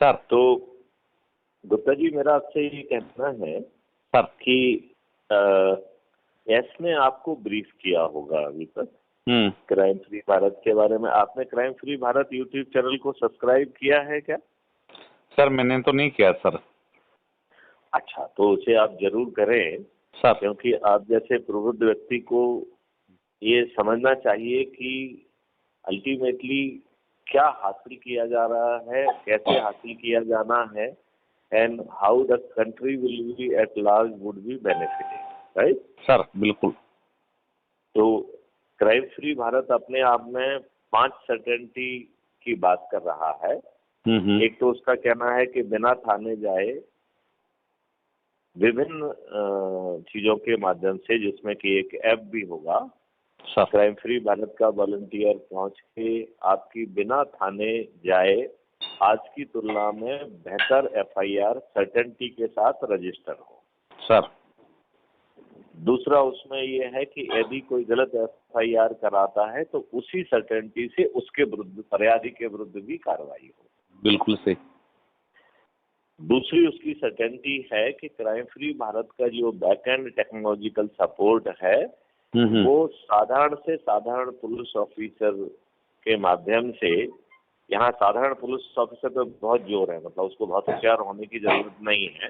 Sir. तो गुप्ता जी, मेरा आपसे ये कहना है सर कि एस ने आपको ब्रीफ किया होगा अभी तक क्राइम फ्री भारत के बारे में। आपने crime free Bharat YouTube channel को सब्सक्राइब किया है क्या? सर मैंने तो नहीं किया सर। अच्छा, तो उसे आप जरूर करें सर क्योंकि आप जैसे प्रबुद्ध व्यक्ति को ये समझना चाहिए कि अल्टीमेटली क्या हासिल किया जा रहा है, कैसे हासिल किया जाना है, and how the country will be at large would be benefited, right? Sir बिल्कुल। तो क्राइम फ्री भारत अपने आप में 5 सर्टेनिटी की बात कर रहा है। एक तो उसका कहना है कि बिना थाने जाए विभिन्न चीजों के माध्यम से, जिसमें कि एक ऐप भी होगा, क्राइम फ्री भारत का वॉलंटियर पहुंच के आपकी बिना थाने जाए आज की तुलना में बेहतर एफआईआर सर्टेनिटी के साथ रजिस्टर हो। सर दूसरा उसमें यह है कि यदि कोई गलत एफआईआर कराता है तो उसी सर्टेनिटी से उसके विरुद्ध, फरियादी के विरुद्ध भी कार्रवाई हो। बिल्कुल सही। दूसरी उसकी सर्टेनिटी है कि क्राइम फ्री भारत का जो बैक एंड टेक्नोलॉजिकल सपोर्ट है वो साधारण से साधारण पुलिस ऑफिसर के माध्यम से, यहाँ साधारण पुलिस ऑफिसर पे बहुत जोर है, मतलब उसको बहुत होशियार होने की जरूरत नहीं है,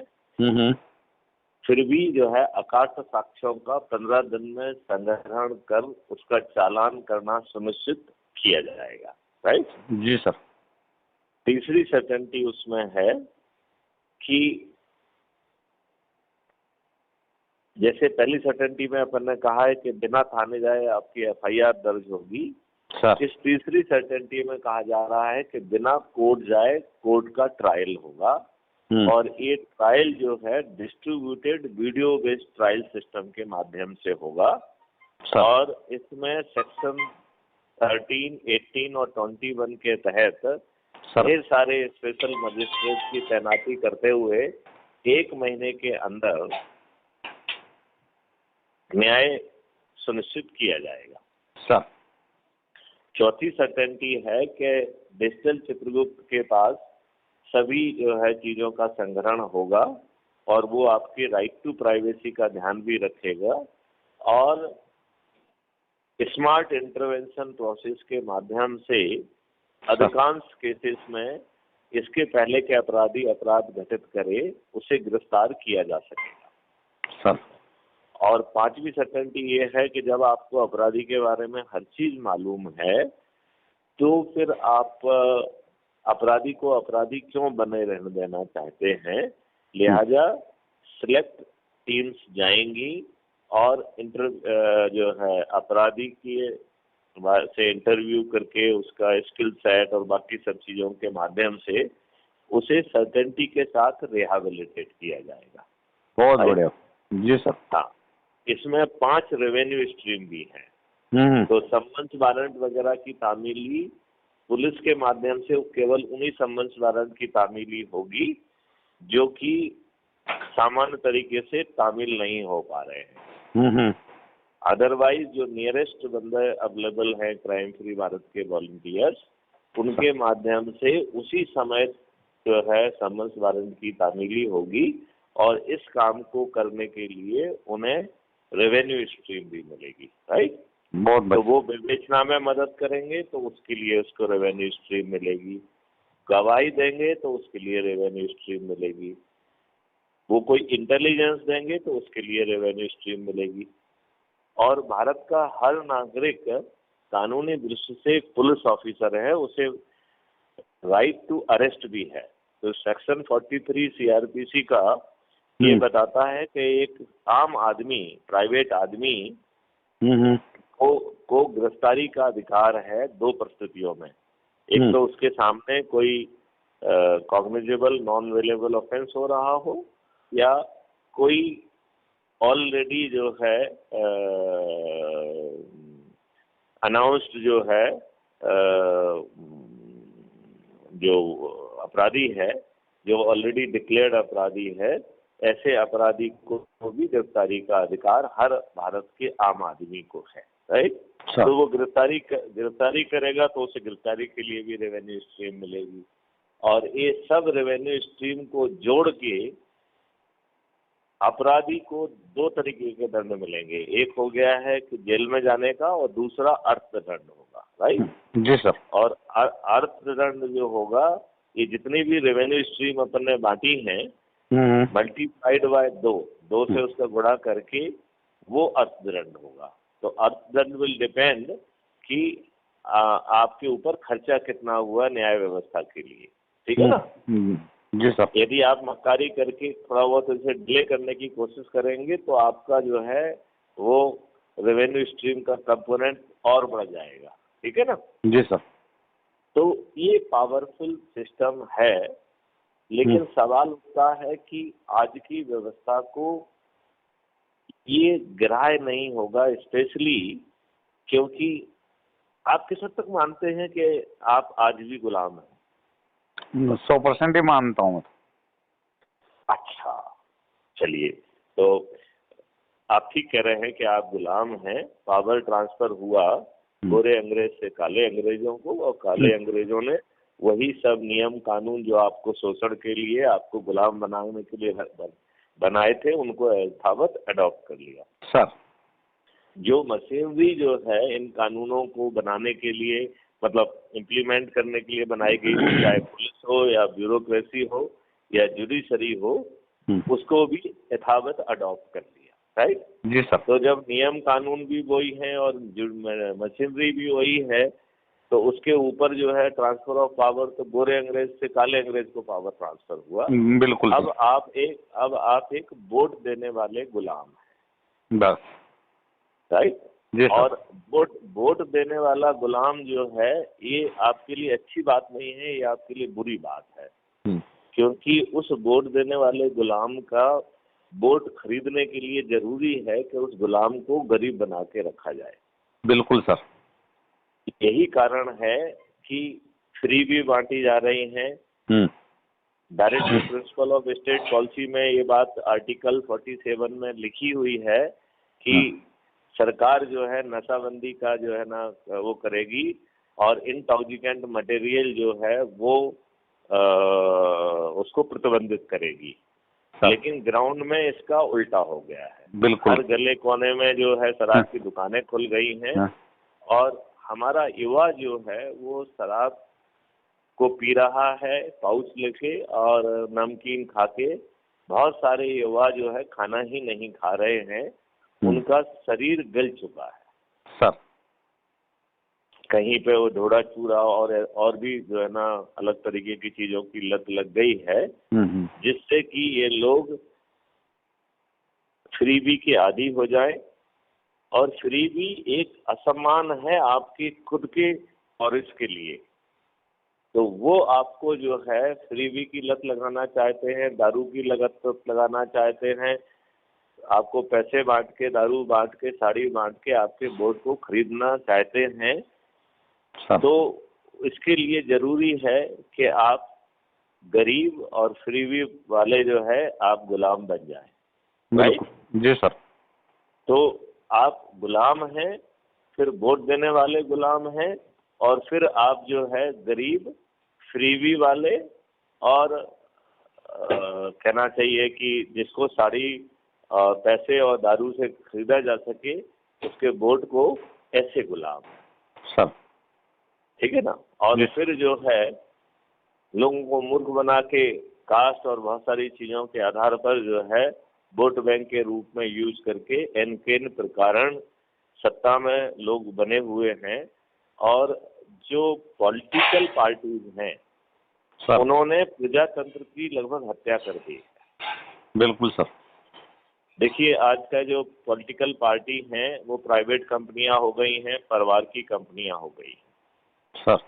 फिर भी जो है अकाट्य साक्ष्यों का 15 दिन में संग्रहण कर उसका चालान करना सुनिश्चित किया जाएगा, राइट? जी सर। तीसरी सर्टेनिटी उसमें है कि जैसे पहली सर्टेनिटी में अपन ने कहा है कि बिना थाने जाए आपकी एफआईआर दर्ज होगी, इस तीसरी सर्टेनिटी में कहा जा रहा है कि बिना कोर्ट जाए कोर्ट का ट्रायल होगा, और ये ट्रायल जो है distributed video based trial system के माध्यम से होगा। और इसमें सेक्शन 13, 18 और 21 के तहत ढेर सारे स्पेशल मजिस्ट्रेट की तैनाती करते हुए 1 महीने के अंदर न्याय सुनिश्चित किया जाएगा। सर चौथी सर्टेनिटी है कि डिजिटल चित्रगुप्त के पास सभी जो है चीजों का संग्रहण होगा और वो आपके राइट टू प्राइवेसी का ध्यान भी रखेगा, और स्मार्ट इंटरवेंशन प्रोसेस के माध्यम से अधिकांश केसेस में इसके पहले के अपराधी अपराध घटित करे उसे गिरफ्तार किया जा सकेगा। सर और 5वीं सर्टेनिटी ये है कि जब आपको अपराधी के बारे में हर चीज मालूम है तो फिर आप अपराधी को अपराधी क्यों बने रहने देना चाहते हैं, लिहाजा सिलेक्ट टीम्स जाएंगी और जो है अपराधी की से इंटरव्यू करके उसका स्किल सेट और बाकी सब चीजों के माध्यम से उसे सर्टेनिटी के साथ रिहेबिलिटेट किया जाएगा। बहुत बढ़िया जी सर। हाँ, इसमें 5 रेवेन्यू स्ट्रीम भी हैं। तो सम्मन्स वारंट वगैरह की तामीली पुलिस के माध्यम से केवल उन्हीं सम्मन्स वारंट की तामीली होगी जो कि सामान्य तरीके से तामील नहीं हो पा रहे हैं। अदरवाइज जो नियरेस्ट बंदे अवेलेबल हैं क्राइम फ्री भारत के वॉलंटियर्स, उनके माध्यम से उसी समय जो है सम्मन्स वारंट की तामीली होगी और इस काम को करने के लिए उन्हें रेवेन्यू स्ट्रीम भी मिलेगी, राइट? तो वो विवेचना में मदद करेंगे तो उसके लिए उसको रेवेन्यू स्ट्रीम मिलेगी, गवाही देंगे तो उसके लिए रेवेन्यू स्ट्रीम मिलेगी, वो कोई इंटेलिजेंस देंगे तो उसके लिए रेवेन्यू स्ट्रीम मिलेगी। और भारत का हर नागरिक कानूनी दृष्टि से एक पुलिस ऑफिसर है, उसे राइट टू अरेस्ट भी है। तो सेक्शन 43 सीआरपीसी का ये बताता है कि एक आम आदमी, प्राइवेट आदमी को गिरफ्तारी का अधिकार है 2 परिस्थितियों में। एक तो उसके सामने कोई कॉग्निजेबल नॉन वेलेबल ऑफेंस हो रहा हो, या कोई ऑलरेडी जो है अनाउंस्ड जो है जो अपराधी है, जो ऑलरेडी डिक्लेयर्ड अपराधी है, ऐसे अपराधी को भी गिरफ्तारी का अधिकार हर भारत के आम आदमी को है, राइट? तो वो गिरफ्तारी करेगा तो उसे गिरफ्तारी के लिए भी रेवेन्यू स्ट्रीम मिलेगी। और ये सब रेवेन्यू स्ट्रीम को जोड़ के अपराधी को दो तरीके के दंड मिलेंगे। एक हो गया है कि जेल में जाने का और दूसरा अर्थदंड होगा, राइट? जी सर। और अर्थदंड जो होगा, ये जितनी भी रेवेन्यू स्ट्रीम अपन ने बांटी हैं मल्टीप्लाइड बाय 2 से उसका गुणा करके वो अर्थदंड होगा। तो अर्थदंड विल डिपेंड कि आपके ऊपर खर्चा कितना हुआ न्याय व्यवस्था के लिए, ठीक है ना? जी सर। यदि आप मक्कारी करके थोड़ा बहुत इसे डिले करने की कोशिश करेंगे तो आपका जो है वो रेवेन्यू स्ट्रीम का कंपोनेंट और बढ़ जाएगा, ठीक है ना? जी सर। तो ये पावरफुल सिस्टम है, लेकिन सवाल उठता है कि आज की व्यवस्था को ये ग्राह्य नहीं होगा, स्पेशली क्योंकि आप किस हद तक मानते हैं कि आप आज भी गुलाम हैं? 100% ही मानता हूँ। अच्छा, चलिए, तो आप ठीक कह रहे हैं कि आप गुलाम हैं। पावर ट्रांसफर हुआ गोरे अंग्रेज से काले अंग्रेजों को, और काले अंग्रेजों ने वही सब नियम कानून जो आपको शोषण के लिए, आपको गुलाम बनाने के लिए बनाए थे, उनको यथावत अडॉप्ट कर लिया। सर, जो मशीनरी जो है इन कानूनों को बनाने के लिए, मतलब इम्प्लीमेंट करने के लिए बनाई गई थी, चाहे पुलिस हो या ब्यूरोक्रेसी हो या जुडिशरी हो, उसको भी यथावत अडॉप्ट कर लिया, राइट? जी सर। तो जब नियम कानून भी वही है और मशीनरी भी वही है, तो उसके ऊपर जो है ट्रांसफर ऑफ पावर, तो गोरे अंग्रेज से काले अंग्रेज को पावर ट्रांसफर हुआ। बिल्कुल। अब आप एक वोट देने वाले गुलाम हैं, बस, राइट? जी सर। और वोट देने वाला गुलाम जो है, ये आपके लिए अच्छी बात नहीं है, ये आपके लिए बुरी बात है। क्योंकि उस वोट देने वाले गुलाम का वोट खरीदने के लिए जरूरी है कि उस गुलाम को गरीब बना के रखा जाए। बिल्कुल सर। यही कारण है कि फ्री भी बांटी जा रही हैं। Direct principle of state policy में ये बात आर्टिकल 47 में लिखी हुई है कि सरकार जो है नशाबंदी का जो है ना वो करेगी, और इंटॉक्सिकेंट मटेरियल जो है वो उसको प्रतिबंधित करेगी। लेकिन ग्राउंड में इसका उल्टा हो गया है। बिल्कुल। हर गले कोने में जो है शराब की दुकानें खुल गई हैं, और हमारा युवा जो है वो शराब को पी रहा है पाउच लेके, और नमकीन खा के। बहुत सारे युवा जो है खाना ही नहीं खा रहे हैं, उनका शरीर गल चुका है सर। कहीं पे वो ढोड़ा चूरा और भी जो है ना अलग तरीके की चीजों की लत लग गई है, जिससे कि ये लोग फ्रीबी के आदी हो जाए। और फ्रीबी एक असम्मान है आपके खुद के और इसके लिए। तो वो आपको जो है फ्रीबी की लत लगाना चाहते हैं, दारू की लत लगाना चाहते हैं, आपको पैसे बांट के, दारू बांट के, साड़ी बांट के आपके वोट को खरीदना चाहते हैं। तो इसके लिए जरूरी है कि आप गरीब और फ्रीबी वाले जो है आप गुलाम बन जाएं, राइट? जी सर। तो आप गुलाम हैं, फिर वोट देने वाले गुलाम हैं, और फिर आप जो है गरीब फ्रीबी वाले, और कहना चाहिए कि जिसको साड़ी पैसे और दारू से खरीदा जा सके, उसके वोट को ऐसे गुलाम सर, ठीक है ना? और फिर जो है लोगों को मूर्ख बना के कास्ट और बहुत सारी चीजों के आधार पर जो है वोट बैंक के रूप में यूज करके एन प्रकार सत्ता में लोग बने हुए हैं। और जो पॉलिटिकल पार्टीज हैं उन्होंने प्रजातंत्र की लगभग हत्या कर दी। बिल्कुल सर। देखिए, आज का जो पॉलिटिकल पार्टी हैं वो प्राइवेट कंपनियां हो गई हैं, परिवार की कंपनियां हो गई सर।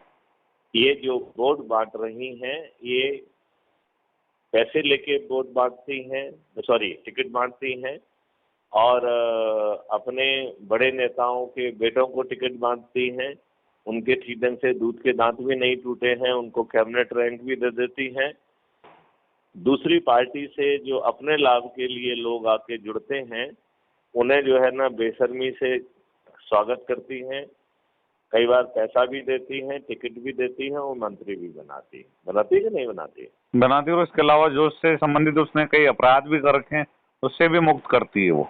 ये जो वोट बांट रही हैं, ये पैसे लेके वोट बांटती हैं, सॉरी टिकट बांटती हैं, और अपने बड़े नेताओं के बेटों को टिकट बांटती हैं। उनके ठीक ढंग से दूध के दांत भी नहीं टूटे हैं, उनको कैबिनेट रैंक भी दे देती हैं। दूसरी पार्टी से जो अपने लाभ के लिए लोग आके जुड़ते हैं, उन्हें जो है ना बेशर्मी से स्वागत करती हैं, कई बार पैसा भी देती हैं, टिकट भी देती हैं और मंत्री भी बनाती है कि नहीं बनाती है? बनाती है, और इसके अलावा जो उससे संबंधित उसने कई अपराध भी कर रखे हैं उससे भी मुक्त करती है वो।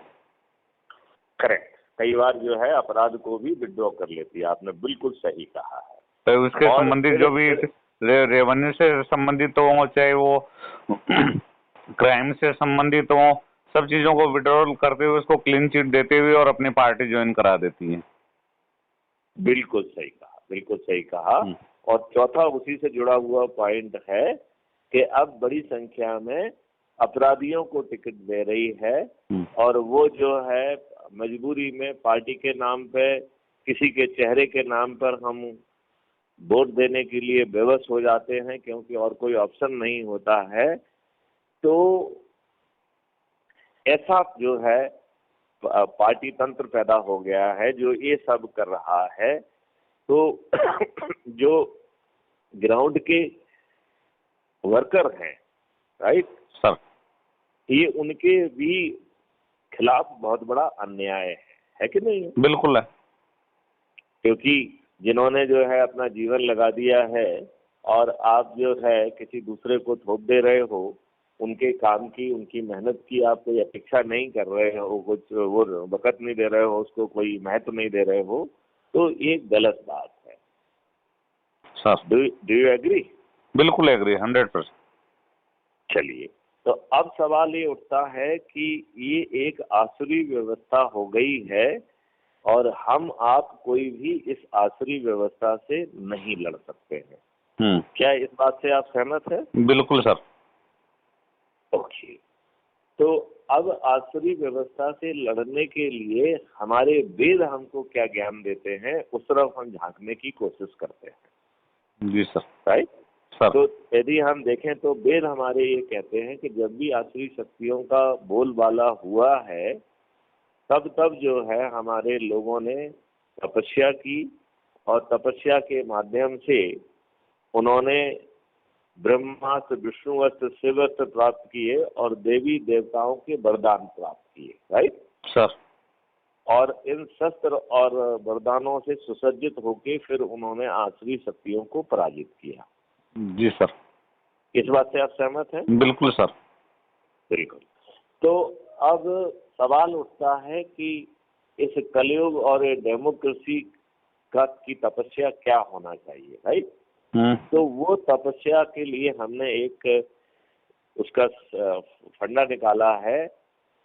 करेक्ट, कई बार जो है अपराध को भी विड्रॉ कर लेती है, आपने बिल्कुल सही कहा है। तो उसके और संबंधित जो भी रेवेन्यू से संबंधित हो, चाहे वो क्राइम से संबंधित हो, सब चीजों को विड्रॉल करते हुए उसको क्लीन चिट देते हुए और अपनी पार्टी ज्वाइन करा देती है। बिल्कुल सही कहा, बिल्कुल सही कहा। और चौथा उसी से जुड़ा हुआ पॉइंट है कि अब बड़ी संख्या में अपराधियों को टिकट दे रही है, और वो जो है मजबूरी में पार्टी के नाम पे, किसी के चेहरे के नाम पर हम वोट देने के लिए बेबस हो जाते हैं, क्योंकि और कोई ऑप्शन नहीं होता है। तो ऐसा जो है पार्टी तंत्र पैदा हो गया है जो ये सब कर रहा है। तो जो ग्राउंड के वर्कर हैं, राइट सर, ये उनके भी खिलाफ बहुत बड़ा अन्याय है कि नहीं? बिल्कुल है। क्योंकि जिन्होंने जो है अपना जीवन लगा दिया है और आप जो है किसी दूसरे को थोप दे रहे हो, उनके काम की, उनकी मेहनत की आप कोई अपेक्षा नहीं कर रहे हो, कुछ वो वक़्त नहीं दे रहे हो, उसको कोई महत्व नहीं दे रहे हो, तो ये गलत बात है सर। Do you agree? बिल्कुल एग्री, 100%। चलिए, तो अब सवाल ये उठता है कि ये एक आसुरी व्यवस्था हो गई है और हम आप कोई भी इस आसुरी व्यवस्था से नहीं लड़ सकते हैं। क्या इस बात से आप सहमत हैं? बिल्कुल सर। ओके, तो अब आसुरी व्यवस्था से लड़ने के लिए हमारे वेद हमको क्या ज्ञान देते हैं, उस तरफ हम झांकने की कोशिश करते हैं। जी सर। Right sir. तो यदि हम देखें तो वेद हमारे ये कहते हैं कि जब भी आसुरी शक्तियों का बोलबाला हुआ है, तब जो है हमारे लोगों ने तपस्या की, और तपस्या के माध्यम से उन्होंने ब्रह्मास्त्र, विष्णुअस्त्र, शिवास्त्र प्राप्त किए और देवी देवताओं के वरदान प्राप्त किए। Right sir. और इन शस्त्र और वरदानों से सुसज्जित होके फिर उन्होंने आसुरी शक्तियों को पराजित किया। जी सर। इस बात से आप सहमत हैं? बिल्कुल सर। बिल्कुल। तो अब सवाल उठता है कि इस कलयुग और डेमोक्रेसी की तपस्या क्या होना चाहिए, राइट? तो वो तपस्या के लिए हमने एक उसका फंडा निकाला है,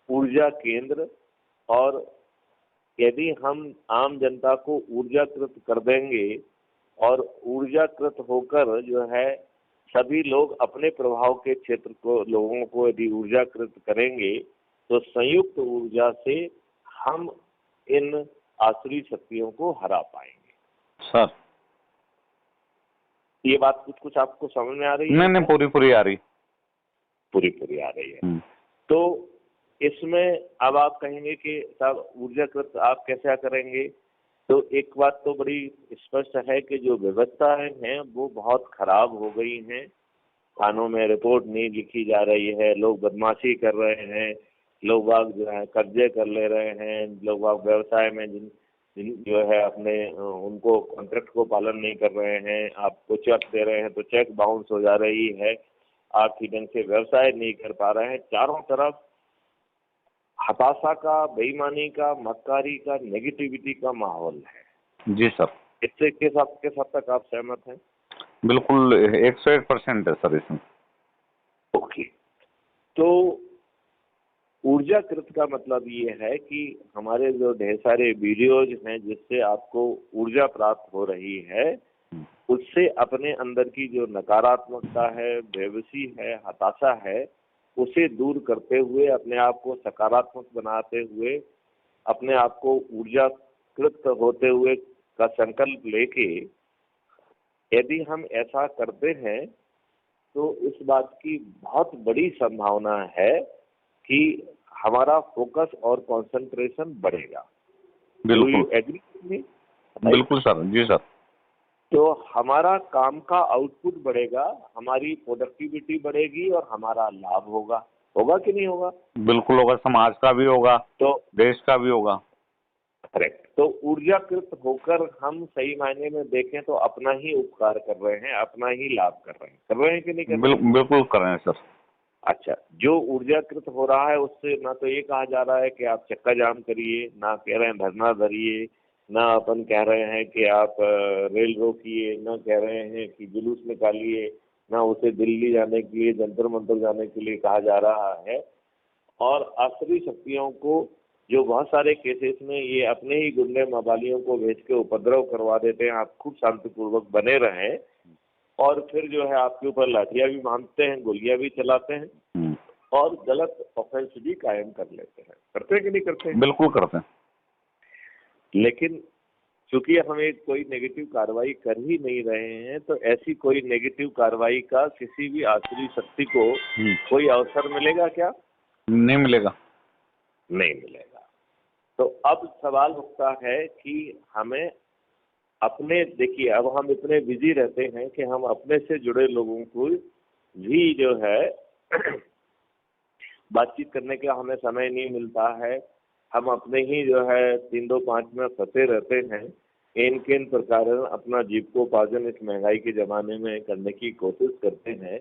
ऊर्जा केंद्र। और यदि हम आम जनता को ऊर्जाकृत कर देंगे और ऊर्जाकृत होकर जो है सभी लोग अपने प्रभाव के क्षेत्र को, लोगों को यदि ऊर्जाकृत करेंगे, तो संयुक्त ऊर्जा से हम इन आसुरी शक्तियों को हरा पाएंगे। सर, ये बात कुछ आपको समझ में आ रही है? नहीं, पूरी आ रही। पूरी आ रही है। तो इसमें अब आप कहेंगे कि साहब ऊर्जाकृत आप कैसे करेंगे? तो एक बात तो बड़ी स्पष्ट है कि जो व्यवस्थाएं हैं वो बहुत खराब हो गई हैं। थानों में रिपोर्ट नहीं लिखी जा रही है, लोग बदमाशी कर रहे हैं, लोग बाग जो है कर्जे कर ले रहे हैं, लोग बाग व्यवसाय में जिन जो है अपने उनको कॉन्ट्रैक्ट को पालन नहीं कर रहे हैं, आपको चेक दे रहे हैं तो चेक बाउंस हो जा रही है, आप ठीक ढंग से व्यवसाय नहीं कर पा रहे हैं। चारों तरफ हताशा का, बेईमानी का, मक्कारी का, नेगेटिविटी का माहौल है। जी सर। इससे किस हद तक आप सहमत हैं? बिल्कुल 101% है सर इसमें। ओके, तो ऊर्जाकृत का मतलब ये है कि हमारे जो ढेर सारे वीडियोज हैं जिससे आपको ऊर्जा प्राप्त हो रही है, उससे अपने अंदर की जो नकारात्मकता है, बेबसी है, हताशा है, उसे दूर करते हुए अपने आप को सकारात्मक बनाते हुए अपने आप को ऊर्जाकृत होते हुए का संकल्प लेके यदि हम ऐसा करते हैं तो इस बात की बहुत बड़ी संभावना है कि हमारा फोकस और कंसंट्रेशन बढ़ेगा। बिल्कुल एग्री? बिल्कुल सर। जी सर। तो हमारा काम का आउटपुट बढ़ेगा, हमारी प्रोडक्टिविटी बढ़ेगी और हमारा लाभ होगा। होगा कि नहीं होगा? बिल्कुल होगा, समाज का भी होगा, तो देश का भी होगा। करेक्ट। तो ऊर्जाकृत होकर हम सही मायने में देखें तो अपना ही उपकार कर रहे हैं, अपना ही लाभ कर रहे हैं कि नहीं कर रहे हैं? बिल्कुल कर रहे हैं सर। अच्छा, जो ऊर्जाकृत हो रहा है उससे ना तो ये कहा जा रहा है कि आप चक्का जाम करिए, ना कह रहे हैं धरना धरिए, ना अपन कह रहे हैं कि आप रेल रोकिए, ना कह रहे हैं कि जुलूस निकालिए, ना उसे दिल्ली जाने के लिए, जंतर मंतर जाने के लिए कहा जा रहा है। और अस्त्री शक्तियों को जो बहुत सारे केसेस में ये अपने ही गुंडे मवालियों को भेज के उपद्रव करवा देते हैं, आप खूब शांतिपूर्वक बने रहें, और फिर जो है आपके ऊपर लाठियां भी बांधते हैं, गोलियां भी चलाते हैं और गलत ऑफेंस भी कायम कर लेते हैं। करते हैं कि नहीं करते हैं? बिल्कुल करते हैं। लेकिन चूंकि हम एक कोई नेगेटिव कार्रवाई कर ही नहीं रहे हैं, तो ऐसी कोई नेगेटिव कार्रवाई का किसी भी आसुरी शक्ति को कोई अवसर मिलेगा क्या? नहीं मिलेगा। नहीं मिलेगा। तो अब सवाल उठता है कि हमें अपने, देखिए अब हम इतने बिजी रहते हैं कि हम अपने से जुड़े लोगों को भी जो है बातचीत करने का हमें समय नहीं मिलता है। हम अपने ही जो है 3-2-5 में फंसे रहते हैं। इन किन प्रकार अपना जीविकोपार्जन इस महंगाई के जमाने में करने की कोशिश करते हैं,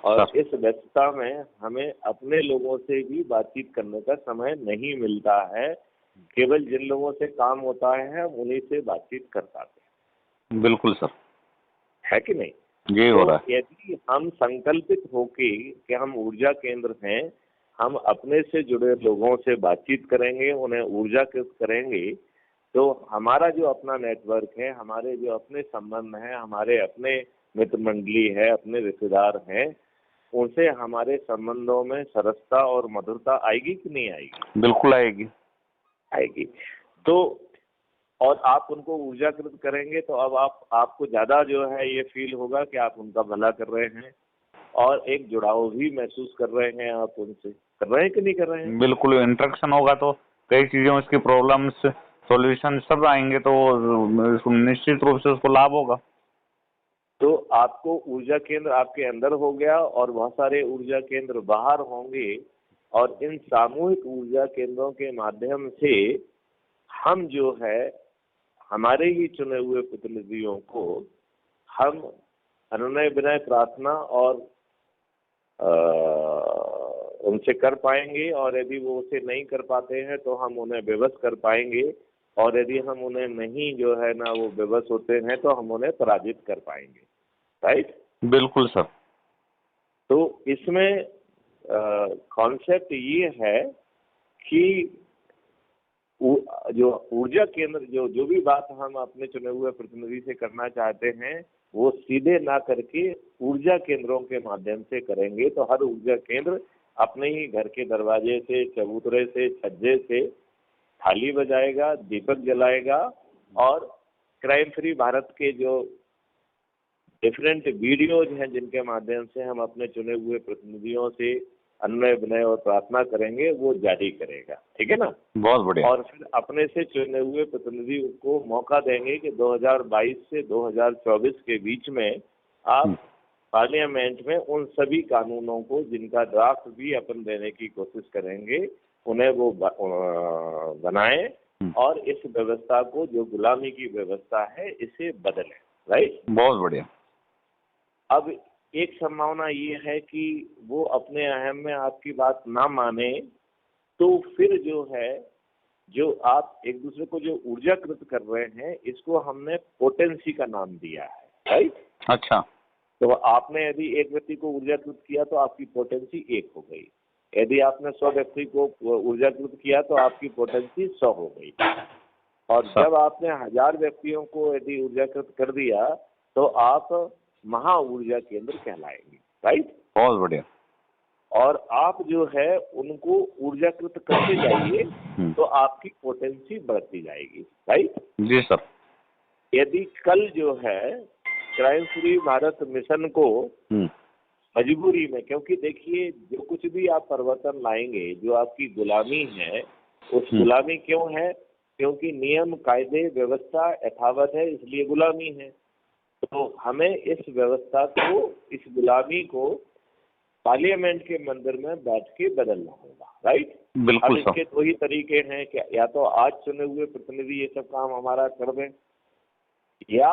और इस व्यस्तता में हमें अपने लोगों से भी बातचीत करने का समय नहीं मिलता है। केवल जिन लोगों से काम होता है हम उन्हीं से बातचीत कर पाते हैं। बिल्कुल सर, है कि नहीं? ये हो रहा है। यदि हम संकल्पित होके कि हम ऊर्जा केंद्र हैं, हम अपने से जुड़े लोगों से बातचीत करेंगे, उन्हें ऊर्जाकृत करेंगे, तो हमारा जो अपना नेटवर्क है, हमारे जो अपने संबंध हैं, हमारे अपने मित्र मंडली है, अपने रिश्तेदार हैं, उनसे हमारे संबंधों में सरसता और मधुरता आएगी कि नहीं आएगी? बिल्कुल आएगी। आएगी। तो और आप उनको ऊर्जाकृत करेंगे तो अब आपको ज्यादा जो है ये फील होगा कि आप उनका भला कर रहे हैं, और एक जुड़ाव भी महसूस कर रहे हैं। आप उनसे कर रहे हैं कि नहीं कर रहे हैं? बिल्कुल, इंटरेक्शन होगा तो कई चीजों, इसकी प्रॉब्लम्स सॉल्यूशन सब आएंगे, तो निश्चित रूप से उसको लाभ होगा। तो आपको ऊर्जा केंद्र आपके अंदर हो गया और बहुत सारे ऊर्जा केंद्र बाहर होंगे, और इन सामूहिक ऊर्जा केंद्रों के माध्यम से हम जो है हमारे ही चुने हुए प्रतिनिधियों को हम अनुनय विनय प्रार्थना और उनसे कर पाएंगे, और यदि वो उसे नहीं कर पाते हैं तो हम उन्हें विवश कर पाएंगे, और यदि हम उन्हें नहीं जो है ना वो विवश होते हैं तो हम उन्हें पराजित कर पाएंगे। राइट? बिल्कुल सर। तो इसमें कॉन्सेप्ट ये है कि जो ऊर्जा केंद्र, जो भी बात हम अपने चुने हुए प्रतिनिधि से करना चाहते हैं, वो सीधे ना करके ऊर्जा केंद्रों के माध्यम से करेंगे, तो हर ऊर्जा केंद्र अपने ही घर के दरवाजे से, चबूतरे से, छज्जे से थाली बजाएगा, दीपक जलाएगा, और क्राइम फ्री भारत के जो डिफरेंट वीडियोज हैं जिनके माध्यम से हम अपने चुने हुए प्रतिनिधियों से अनुनय विनय और प्रार्थना करेंगे, वो जारी करेगा। ठीक है ना? बहुत बढ़िया। और फिर अपने से चुने हुए प्रतिनिधि को मौका देंगे कि 2022 से 2024 के बीच में आप पार्लियामेंट में उन सभी कानूनों को, जिनका ड्राफ्ट भी अपन देने की कोशिश करेंगे, उन्हें वो बनाएं, और इस व्यवस्था को, जो गुलामी की व्यवस्था है, इसे बदलें। राइट? बहुत बढ़िया। अब एक संभावना ये है कि वो अपने अहम में आपकी बात ना माने, तो फिर जो है, जो आप एक दूसरे को जो ऊर्जाकृत कर रहे हैं, इसको हमने पोटेंसी का नाम दिया है। राइट? अच्छा। तो आपने यदि एक व्यक्ति को ऊर्जाकृत किया तो आपकी पोटेंसी 1 हो गई। यदि आपने 100 व्यक्ति को ऊर्जाकृत किया तो आपकी पोटेंसी 100 हो गई। और जब आपने 1000 व्यक्तियों को यदि ऊर्जाकृत कर दिया तो आप महा ऊर्जा केंद्र कहलाएंगे। राइट? बहुत बढ़िया। और आप जो है उनको ऊर्जाकृत करते जाइए तो आपकी पोटेंसी बढ़ती जाएगी। राइट? जी सर। यदि कल जो है क्राइम फ्री भारत मिशन को मजबूरी में, क्योंकि देखिए जो कुछ भी आप परिवर्तन लाएंगे, जो आपकी गुलामी है, उस गुलामी क्यों है? क्योंकि नियम कायदे व्यवस्था यथावत है, इसलिए गुलामी है। तो हमें इस व्यवस्था को, इस गुलामी को पार्लियामेंट के मंदिर में बैठ के बदलना होगा, राइट। अब बिल्कुल सर। इसके दो ही तरीके हैं कि या तो आज चुने हुए प्रतिनिधि ये सब काम हमारा कर दें, या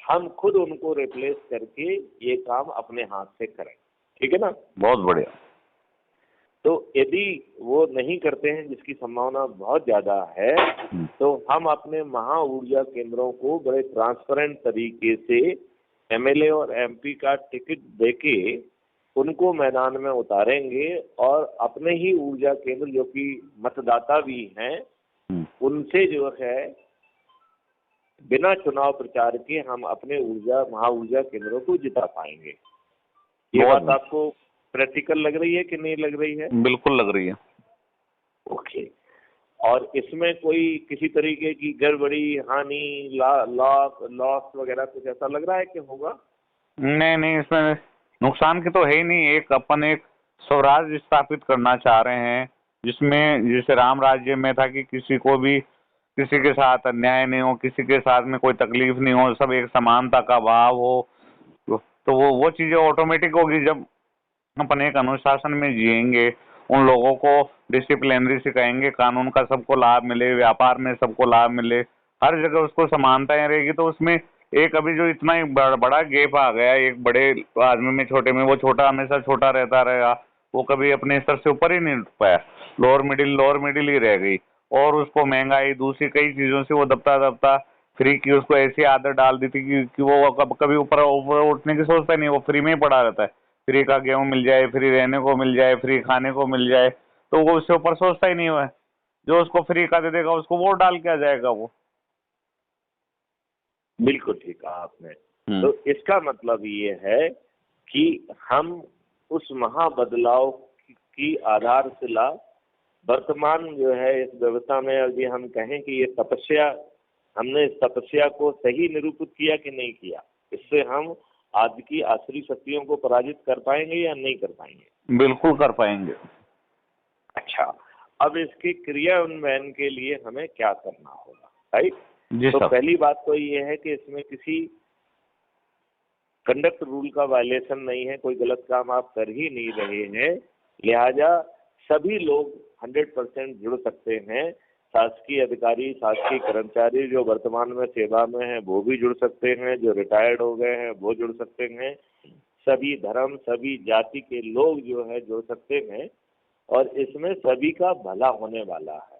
हम खुद उनको रिप्लेस करके ये काम अपने हाथ से करें, ठीक है ना। बहुत बढ़िया। तो यदि वो नहीं करते हैं, जिसकी संभावना बहुत ज्यादा है, तो हम अपने महा ऊर्जा केंद्रों को बड़े ट्रांसपेरेंट तरीके से एमएलए और एमपी का टिकट देके उनको मैदान में उतारेंगे, और अपने ही ऊर्जा केंद्र जो कि मतदाता भी हैं उनसे जो है बिना चुनाव प्रचार के हम अपने महा ऊर्जा केंद्रों को जिता पाएंगे। ये बात आपको प्रैक्टिकल लग रही है कि नहीं लग रही है? बिल्कुल लग रही है। ओके। और इसमें कोई किसी तरीके की गड़बड़ी, हानि, लॉस वगैरह कुछ ऐसा लग रहा है कि होगा? नहीं, इसमें नुकसान की तो है ही नहीं। एक स्वराज स्थापित करना चाह रहे हैं, जिसमें जैसे राम राज्य में था कि किसी को भी किसी के साथ अन्याय नहीं हो, किसी के साथ में कोई तकलीफ नहीं हो, सब एक समानता का भाव हो। तो वो चीजें ऑटोमेटिक होगी जब अपन एक अनुशासन में जिएंगे, उन लोगों को डिसिप्लिनरी सिखाएंगे, कानून का सबको लाभ मिले, व्यापार में सबको लाभ मिले, हर जगह उसको समानताएं रहेगी। तो उसमें एक अभी जो इतना ही बड़ा गैप आ गया है एक बड़े आदमी में छोटे में, वो छोटा हमेशा छोटा रहता रहेगा, वो कभी अपने स्तर से ऊपर ही नहीं उठ पाया। लोअर मिडिल ही रह गई, और उसको महंगाई दूसरी कई चीजों से वो दबता दबता फ्री की उसको ऐसी आदत डाल दी थी कि वो कभी ऊपर उठने की सोचता ही नहीं, वो फ्री में ही पड़ा रहता है। फ्री का गेहूं मिल जाए, फ्री रहने को मिल जाए, फ्री खाने को मिल जाए, तो वो उससे ऊपर सोचता ही नहीं हुआ है। जो उसको फ्री का दे देगा उसको वोट डाल के आ जाएगा वो। बिल्कुल ठीक कहा आपने। तो इसका मतलब ये है कि हम उस महाबदलाव की आधारशिला वर्तमान जो है इस व्यवस्था में, यदि हम कहें कि ये तपस्या, हमने इस तपस्या को सही निरूपित किया कि नहीं किया, इससे हम आज की आसुरी शक्तियों को पराजित कर पाएंगे या नहीं कर पाएंगे? बिल्कुल कर पाएंगे। अच्छा, अब इसके क्रियान्वयन के लिए हमें क्या करना होगा, राइट? जी तो सर। पहली बात तो ये है कि इसमें किसी कंडक्ट रूल का वायलेशन नहीं है, कोई गलत काम आप कर ही नहीं रहे हैं, लिहाजा सभी लोग 100% जुड़ सकते हैं। शासकीय अधिकारी, शासकीय कर्मचारी जो वर्तमान में सेवा में हैं वो भी जुड़ सकते हैं, जो रिटायर्ड हो गए हैं वो जुड़ सकते हैं, सभी धर्म, सभी जाति के लोग जो है जुड़ सकते हैं, और इसमें सभी का भला होने वाला है।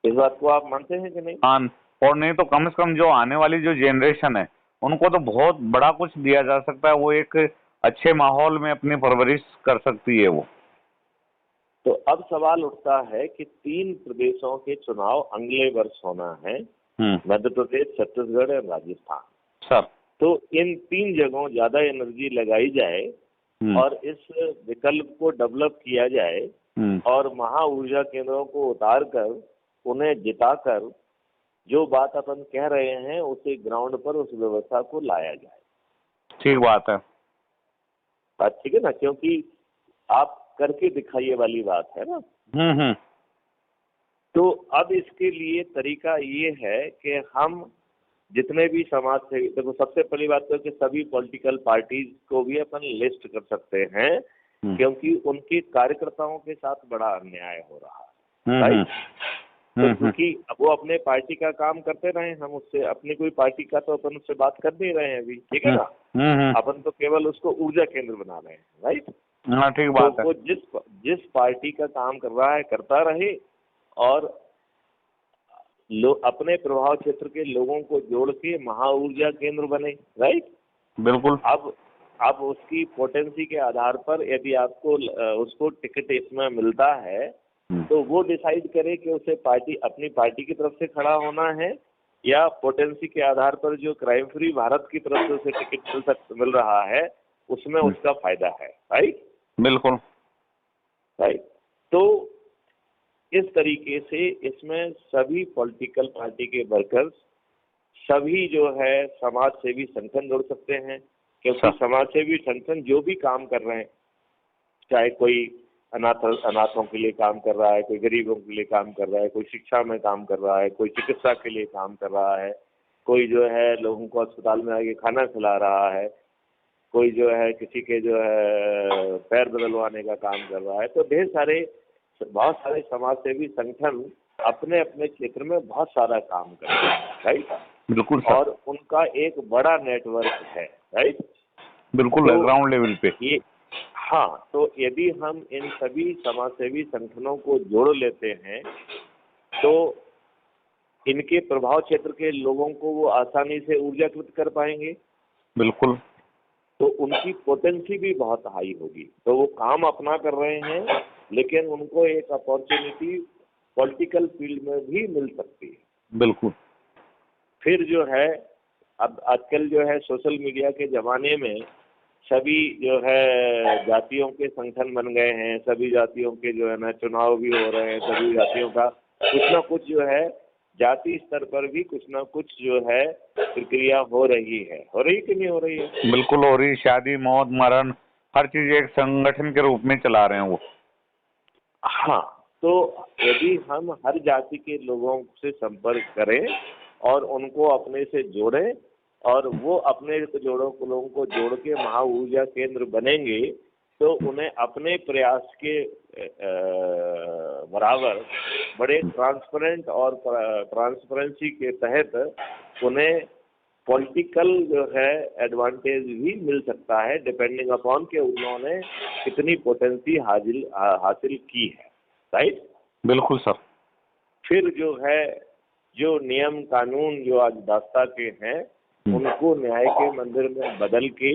इस बात को आप मानते हैं कि नहीं? हाँ, और नहीं तो कम से कम जो आने वाली जो जनरेशन है उनको तो बहुत बड़ा कुछ दिया जा सकता है, वो एक अच्छे माहौल में अपनी परवरिश कर सकती है वो। तो अब सवाल उठता है कि 3 प्रदेशों के चुनाव अगले वर्ष होना है, मध्य प्रदेश, छत्तीसगढ़ और राजस्थान सर। तो इन 3 जगहों ज्यादा एनर्जी लगाई जाए और इस विकल्प को डेवलप किया जाए, और महा ऊर्जा केंद्रों को उतार कर उन्हें जिताकर जो बात अपन कह रहे हैं उसे ग्राउंड पर उस व्यवस्था को लाया जाए। ठीक बात है। बात ठीक है ना, क्योंकि आप करके दिखाइए वाली बात है ना। तो अब इसके लिए तरीका ये है कि हम जितने भी समाज से, देखो सबसे पहली बात तो कि सभी पॉलिटिकल पार्टीज को भी अपन लिस्ट कर सकते हैं, क्योंकि उनके कार्यकर्ताओं के साथ बड़ा अन्याय हो रहा है, राइट? तो क्योंकि वो अपने पार्टी का काम करते रहे, हम उससे अपनी कोई पार्टी का तो अपन उससे बात कर नहीं रहे हैं अभी, ठीक है ना। अपन तो केवल उसको ऊर्जा केंद्र बना रहे हैं, राइट? हाँ, ठीक बात है। वो जिस पार्टी का काम कर रहा है करता रहे, और अपने प्रभाव क्षेत्र के लोगों को जोड़ के महा ऊर्जा केंद्र बने, राइट? बिल्कुल। अब उसकी पोटेंसी के आधार पर यदि आपको उसको टिकट इसमें मिलता है तो वो डिसाइड करे कि उसे अपनी पार्टी की तरफ से खड़ा होना है, या पोटेंसी के आधार पर जो क्राइम फ्री भारत की तरफ से उसे टिकट मिल रहा है उसमें उसका फायदा है, राइट? बिल्कुल राइट। तो इस तरीके से इसमें सभी पॉलिटिकल पार्टी के वर्कर्स, सभी जो है समाज सेवी संगठन जुड़ सकते हैं, क्योंकि समाज सेवी संगठन जो भी काम कर रहे हैं, चाहे कोई अनाथों के लिए काम कर रहा है, कोई गरीबों के लिए काम कर रहा है, कोई शिक्षा में काम कर रहा है, कोई चिकित्सा के लिए काम कर रहा है, कोई जो है लोगों को अस्पताल में आके खाना खिला रहा है, कोई जो है किसी के जो है पैर बदलवाने का काम कर रहा है। तो बहुत सारे समाज सेवी संगठन अपने अपने क्षेत्र में बहुत सारा काम कर रहे हैं, राइट। बिल्कुल सर। और उनका एक बड़ा नेटवर्क है, राइट। बिल्कुल तो ग्राउंड लेवल पे ये, हाँ, तो यदि हम इन सभी समाज सेवी संगठनों को जोड़ लेते हैं तो इनके प्रभाव क्षेत्र के लोगों को वो आसानी से ऊर्जाकृत कर पाएंगे। बिल्कुल। तो उनकी पोटेंसी भी बहुत हाई होगी। तो वो काम अपना कर रहे हैं, लेकिन उनको एक अपॉर्चुनिटी पॉलिटिकल फील्ड में भी मिल सकती है। बिल्कुल। फिर जो है अब आजकल जो है सोशल मीडिया के जमाने में सभी जो है जातियों के संगठन बन गए हैं, सभी जातियों के जो है ना चुनाव भी हो रहे हैं, सभी जातियों का कुछ ना कुछ जो है जाति स्तर पर भी कुछ ना कुछ जो है प्रक्रिया हो रही है। हो रही कि नहीं हो रही है? बिल्कुल हो रही। शादी, मौत, मरण, हर चीज एक संगठन के रूप में चला रहे हैं वो। हाँ, तो यदि हम हर जाति के लोगों से संपर्क करें और उनको अपने से जोड़ें और वो अपने लोगों को जोड़ के महा ऊर्जा केंद्र बनेंगे, तो उन्हें अपने प्रयास के बराबर बड़े ट्रांसपेरेंट और ट्रांसपेरेंसी के तहत उन्हें पॉलिटिकल जो है एडवांटेज भी मिल सकता है, डिपेंडिंग अपॉन कि उन्होंने कितनी पोटेंसी हासिल की है, राइट। बिल्कुल सर। फिर जो है जो नियम कानून जो आज दास्ता के हैं उनको न्याय के मंदिर में बदल के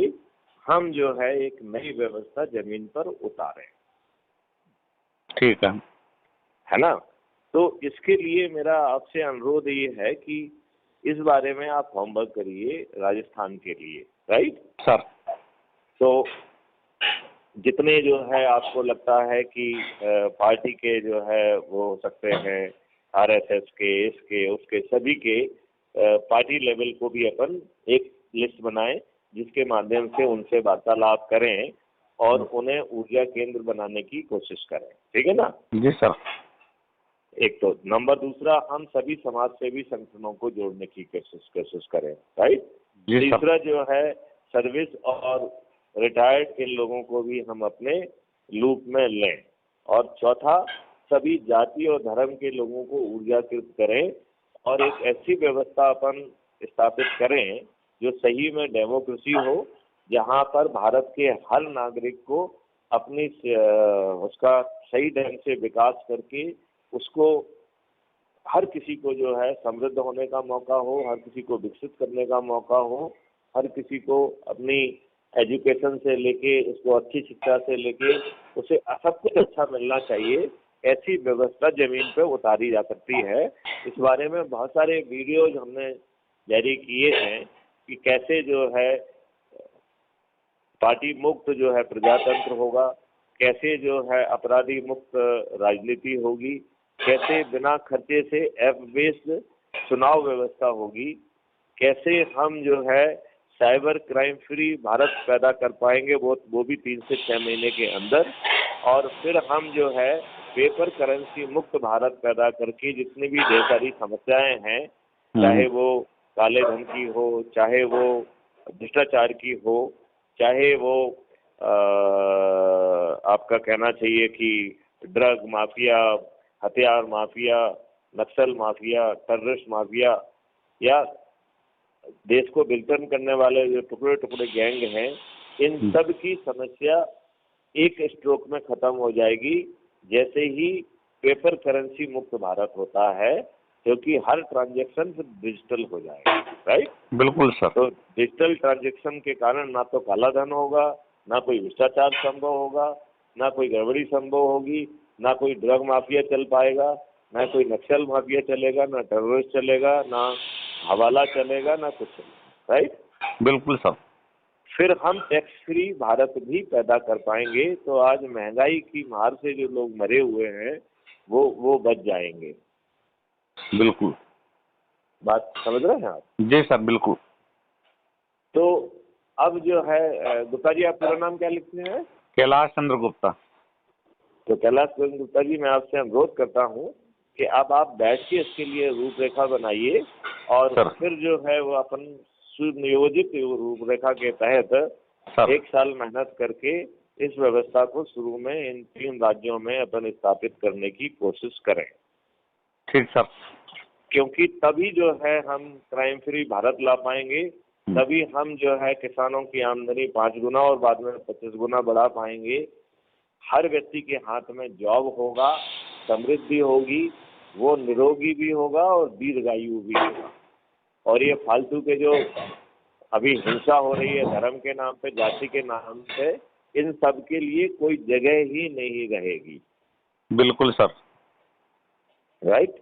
हम जो है एक नई व्यवस्था जमीन पर उतारें। ठीक है ना। तो इसके लिए मेरा आपसे अनुरोध ये है कि इस बारे में आप होमवर्क करिए राजस्थान के लिए, राइट सर। तो जितने जो है आपको लगता है कि पार्टी के जो है वो हो सकते हैं, आरएसएस के, इसके उसके सभी के पार्टी लेवल को भी अपन एक लिस्ट बनाएं जिसके माध्यम से उनसे वार्तालाप करें और उन्हें ऊर्जा केंद्र बनाने की कोशिश करें। ठीक है ना? जी सर। एक तो नंबर दूसरा, हम सभी समाज सेवी संगठनों को जोड़ने की कोशिश करें, राइट। तीसरा जो है सर्विस और रिटायर्ड इन लोगों को भी हम अपने लूप में लें। और चौथा, सभी जाति और धर्म के लोगों को ऊर्जाकृत करें और एक ऐसी व्यवस्था अपन स्थापित करें जो सही में डेमोक्रेसी हो, जहां पर भारत के हर नागरिक को अपनी उसका सही ढंग से विकास करके उसको हर किसी को जो है समृद्ध होने का मौका हो, हर किसी को विकसित करने का मौका हो, हर किसी को अपनी एजुकेशन से लेके उसको अच्छी शिक्षा से लेके उसे सब कुछ अच्छा मिलना चाहिए। ऐसी व्यवस्था जमीन पे उतारी जा सकती है। इस बारे में बहुत सारे वीडियोज हमने जारी किए हैं कि कैसे जो है पार्टी मुक्त जो है प्रजातंत्र होगा, कैसे जो है अपराधी मुक्त राजनीति होगी, कैसे बिना खर्चे से ऐप बेस्ड चुनाव व्यवस्था होगी, कैसे हम जो है साइबर क्राइम फ्री भारत पैदा कर पाएंगे, वो भी 3 से 6 महीने के अंदर। और फिर हम जो है पेपर करेंसी मुक्त भारत पैदा करके जितनी भी ढेर सारी समस्याएं हैं, चाहे वो काले धन की हो, चाहे वो भ्रष्टाचार की हो, चाहे वो आपका कहना चाहिए कि ड्रग माफिया, हथियार माफिया, नक्सल माफिया, टेररिस्ट माफिया या देश को विघटन करने वाले जो टुकड़े टुकड़े गैंग हैं, इन सब की समस्या एक स्ट्रोक में खत्म हो जाएगी जैसे ही पेपर करेंसी मुक्त भारत होता है, क्योंकि हर ट्रांजैक्शन डिजिटल हो जाएगा, राइट। बिल्कुल सर। तो डिजिटल ट्रांजैक्शन के कारण ना तो काला धन होगा, ना कोई भ्रष्टाचार संभव होगा, ना कोई गड़बड़ी संभव होगी, ना कोई ड्रग माफिया चल पाएगा, ना कोई नक्सल माफिया चलेगा, ना टेररिस्ट चलेगा, ना हवाला चलेगा, ना कुछ चलेगा, राइट। बिल्कुल सर। फिर हम टैक्स फ्री भारत भी पैदा कर पाएंगे। तो आज महंगाई की मार से जो लोग मरे हुए हैं वो बच जाएंगे। बिल्कुल। बात समझ रहे हैं आप? जी सर बिल्कुल। तो अब जो है गुप्ता जी, आप पूरा नाम क्या लिखते हैं? कैलाश चंद्र गुप्ता। तो कैलाश चंद्र गुप्ता जी, मैं आपसे अनुरोध करता हूँ कि अब आप बैठ के इसके लिए रूपरेखा बनाइए और फिर जो है वो अपन सुनियोजित रूपरेखा के तहत सर 1 साल मेहनत करके इस व्यवस्था को शुरू में इन 3 राज्यों में अपन स्थापित करने की कोशिश करें, ठीक सर। क्योंकि तभी जो है हम क्राइम फ्री भारत ला पाएंगे, तभी हम जो है किसानों की आमदनी 5 गुना और बाद में 25 गुना बढ़ा पाएंगे। हर व्यक्ति के हाथ में जॉब होगा, समृद्धि होगी, वो निरोगी भी होगा और दीर्घायु भी होगा। और ये फालतू के जो अभी हिंसा हो रही है धर्म के नाम पे, जाति के नाम पे, इन सब के लिए कोई जगह ही नहीं रहेगी। बिल्कुल सर। राइट।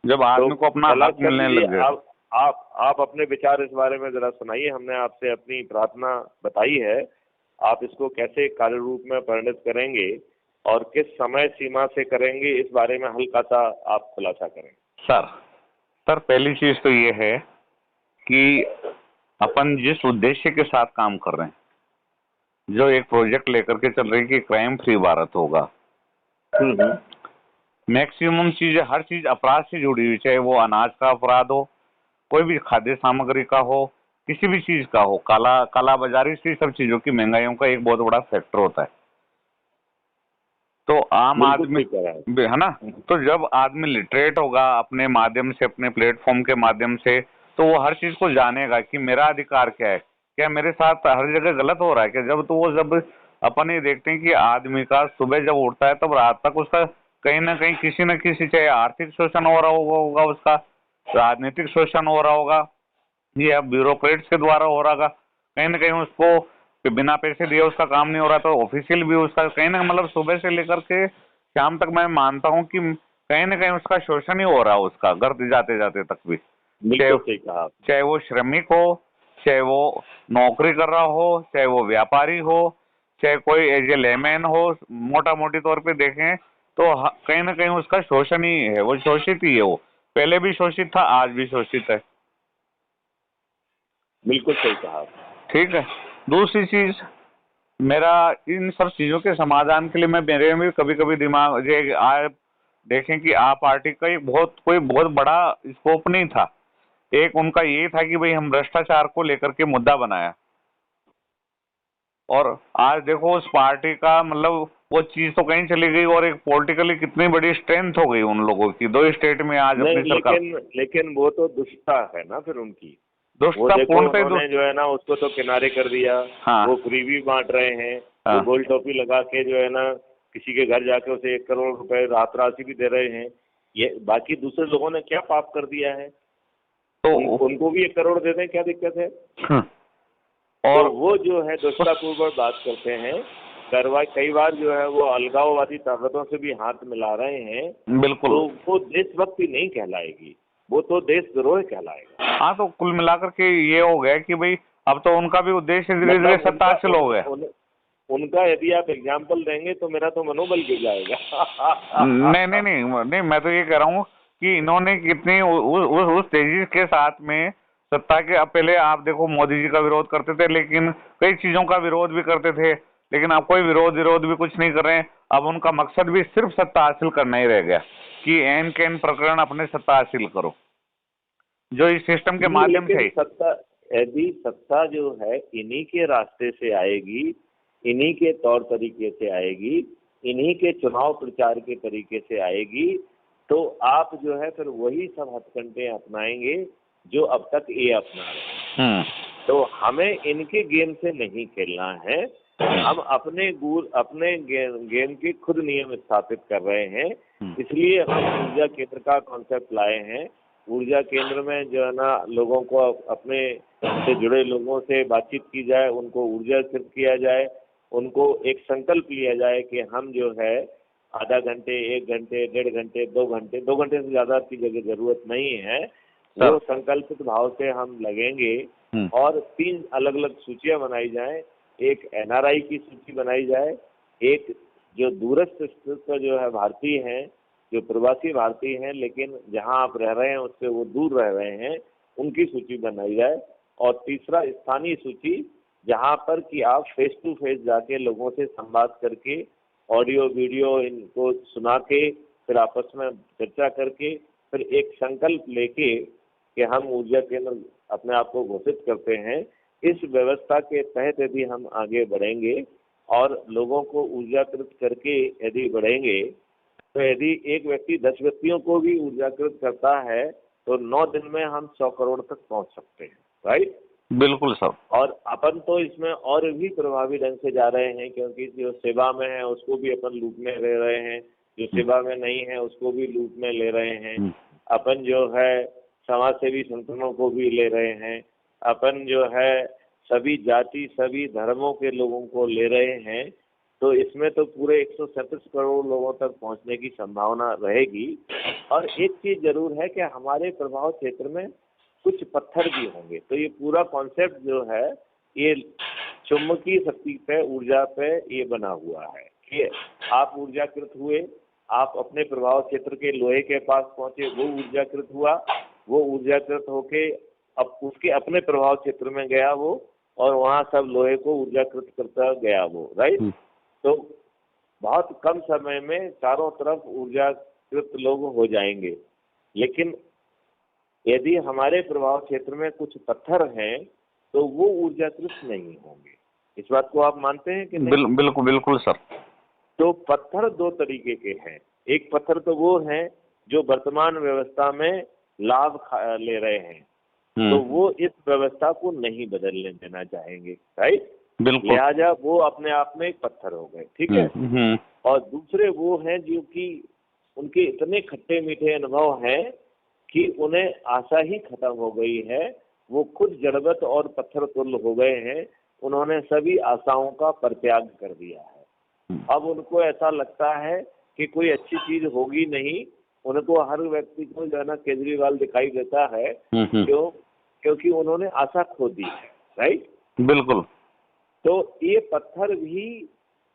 जब आदमी को अपना हक मिलने लग गया। आप अपने विचार इस बारे में जरा सुनाइए। हमने आपसे अपनी प्रार्थना बताई है, आप इसको कैसे कार्य रूप में परिणत करेंगे और किस समय सीमा से करेंगे, इस बारे में हल्का सा आप खुलासा करें। सर पहली चीज तो ये है कि अपन जिस उद्देश्य के साथ काम कर रहे हैं, जो एक प्रोजेक्ट लेकर के चल रहे हैं कि क्राइम फ्री भारत होगा, मैक्सिमम चीजें, हर चीज अपराध से जुड़ी हुई, चाहे वो अनाज का अपराध हो, कोई भी खाद्य सामग्री का हो, किसी भी चीज का हो, काला बाजारी से सब चीजों की महंगाइयों का एक बहुत बड़ा फैक्टर होता है। तो आम आदमी है ना, तो जब आदमी लिटरेट होगा अपने माध्यम से, अपने प्लेटफॉर्म के माध्यम से, तो वो हर चीज को जानेगा कि मेरा अधिकार क्या है, क्या मेरे साथ हर जगह गलत हो रहा है क्या। जब अपन ये देखते हैं कि आदमी का सुबह जब उठता है तब रात तक उसका कहीं ना कहीं किसी न किसी, चाहे आर्थिक शोषण हो रहा होगा, उसका राजनीतिक शोषण हो रहा होगा, या ब्यूरोक्रेट्स के द्वारा हो रहा होगा, कहीं ना कहीं उसको बिना पैसे दिए उसका काम नहीं हो रहा, तो ऑफिशियल भी उसका कहीं ना, मतलब सुबह से लेकर के शाम तक मैं मानता हूँ कि कहीं ना कहीं उसका शोषण ही हो रहा है, उसका घर जाते जाते तक भी। चाहे वो श्रमिक हो, चाहे वो नौकरी कर रहा हो, चाहे वो व्यापारी हो, चाहे कोई एज ए लेमैन हो, मोटा मोटी तौर पे देखें तो कहीं ना कहीं उसका शोषण ही है, वो शोषित ही है। वो पहले भी शोषित था, आज भी शोषित है। बिल्कुल सही कहा। ठीक है। दूसरी चीज, मेरा इन सब चीजों के समाधान के लिए मेरे में कभी कभी दिमाग, आप देखें कि आप पार्टी का कोई बहुत बड़ा स्कोप नहीं था। एक उनका ये था कि भाई हम भ्रष्टाचार को लेकर के मुद्दा बनाया, और आज देखो उस पार्टी का, मतलब वो चीज तो कहीं चली गई, और एक पॉलिटिकली कितनी बड़ी स्ट्रेंथ हो गई उन लोगों की, 2 स्टेट में आज अपनी सरकार। लेकिन वो तो दुष्टता है ना, फिर उनकी दुष्टता उन्होंने जो है ना उसको तो किनारे कर दिया। हाँ। वो फ्रीबी बांट रहे हैं। हाँ। वो गोल टोपी लगा के जो है ना किसी के घर जाके उसे 1 करोड़ रुपए रात राशि भी दे रहे हैं। ये बाकी दूसरे लोगों ने क्या पाप कर दिया है, तो उनको भी 1 करोड़ दे दें, क्या दिक्कत है। और तो वो जो है दुष्टापूर्वक बात करते हैं, कई बार जो है वो अलगाववादी ताकतों से भी हाथ मिला रहे हैं। बिल्कुल। तो वो देशभक्ति नहीं कहलाएगी, वो तो देशद्रोह कहलाएगा। हाँ, तो कुल मिलाकर के ये हो गया कि भाई अब तो उनका भी उद्देश्य धीरे धीरे सत्ता हासिल हो गया। उनका यदि आप एग्जाम्पल देंगे तो मेरा तो मनोबल गिर जाएगा। नहीं, मैं तो ये कह रहा हूँ कि इन्होंने कितनी उस तेजी के साथ में सत्ता के, अब पहले आप देखो मोदी जी का विरोध करते थे, लेकिन कई चीजों का विरोध भी करते थे, लेकिन अब कोई विरोध भी कुछ नहीं कर रहे हैं। अब उनका मकसद भी सिर्फ सत्ता हासिल करना ही रह गया कि एन कैन प्रकरण अपने सत्ता हासिल करो, जो इस सिस्टम के माध्यम से। सत्ता जो है इन्हीं के रास्ते से आएगी, इन्हीं के तौर तरीके से आएगी, इन्हीं के चुनाव प्रचार के तरीके से आएगी। तो आप जो है फिर वही सब हथकंडे अपनाएंगे जो अब तक ये अपना रहे हैं। तो हमें इनके गेम से नहीं खेलना है। हम अपने गेम के खुद नियम स्थापित कर रहे हैं। इसलिए हम ऊर्जा केंद्र का कॉन्सेप्ट लाए हैं। ऊर्जा केंद्र में जो है ना लोगों को अपने से जुड़े लोगों से बातचीत की जाए, उनको ऊर्जा सिद्ध किया जाए, उनको एक संकल्प लिया जाए कि हम जो है आधा घंटे, 1 घंटे, 1.5 घंटे, 2 घंटे, 2 घंटे से ज्यादा की जगह जरूरत नहीं है। वो संकल्पित भाव से हम लगेंगे और 3 अलग अलग सूचियां बनाई जाए। एक NRI की सूची बनाई जाए, एक जो दूरस्थ स्थित जो है भारतीय हैं, जो प्रवासी भारतीय हैं लेकिन जहां आप रह रहे हैं उससे वो दूर रह रहे हैं, उनकी सूची बनाई जाए, और तीसरा स्थानीय सूची जहां पर कि आप फेस टू फेस जाके लोगों से संवाद करके, ऑडियो वीडियो इनको सुना के, फिर आपस में चर्चा करके, फिर एक संकल्प लेके कि हम ऊर्जा केंद्र अपने आप को घोषित करते हैं इस व्यवस्था के तहत यदि हम आगे बढ़ेंगे और लोगों को ऊर्जाकृत करके यदि बढ़ेंगे, तो यदि एक व्यक्ति 10 व्यक्तियों को भी ऊर्जाकृत करता है तो 9 दिन में हम 100 करोड़ तक पहुंच सकते हैं, राइट। बिल्कुल सर। और अपन तो इसमें और भी प्रभावी ढंग से जा रहे हैं, क्योंकि जो सेवा में है उसको भी अपन लूप में ले रहे हैं, जो सेवा में नहीं है उसको भी लूप में ले रहे हैं। अपन जो है समाज सेवी संगठनों को भी ले रहे हैं, अपन जो है सभी जाति सभी धर्मों के लोगों को ले रहे हैं। तो इसमें तो पूरे 137 करोड़ लोगों तक पहुंचने की संभावना रहेगी। और एक चीज जरूर है कि हमारे प्रभाव क्षेत्र में कुछ पत्थर भी होंगे। तो ये पूरा कॉन्सेप्ट जो है ये चुंबकीय शक्ति पे, ऊर्जा पे ये बना हुआ है कि आप ऊर्जाकृत हुए, आप अपने प्रभाव क्षेत्र के लोहे के पास पहुंचे, वो ऊर्जाकृत हुआ, वो ऊर्जाकृत होके अब उसके अपने प्रभाव क्षेत्र में गया वो, और वहाँ सब लोहे को ऊर्जाकृत करता गया वो, राइट। तो बहुत कम समय में चारों तरफ ऊर्जाकृत लोग हो जाएंगे। लेकिन यदि हमारे प्रभाव क्षेत्र में कुछ पत्थर हैं तो वो ऊर्जाकृत नहीं होंगे। इस बात को आप मानते हैं कि नहीं? बिल्कुल बिल्कुल सर। तो पत्थर दो तरीके के हैं। एक पत्थर तो वो हैं जो वर्तमान व्यवस्था में लाभ ले रहे हैं, तो वो इस व्यवस्था को नहीं बदलने देना चाहेंगे, राइट। लिहाजा वो अपने आप में एक पत्थर हो गए, ठीक है। और दूसरे वो हैं जो कि उनके इतने खट्टे मीठे अनुभव हैं कि उन्हें आशा ही खत्म हो गई है, वो खुद जड़वत और पत्थर तुल्य हो गए हैं, उन्होंने सभी आशाओं का परित्याग कर दिया है। अब उनको ऐसा लगता है कि कोई अच्छी चीज होगी नहीं। उनको हर व्यक्ति को जो है ना केजरीवाल दिखाई देता है, क्योंकि उन्होंने आशा खो दी है, राइट। बिल्कुल। तो ये पत्थर भी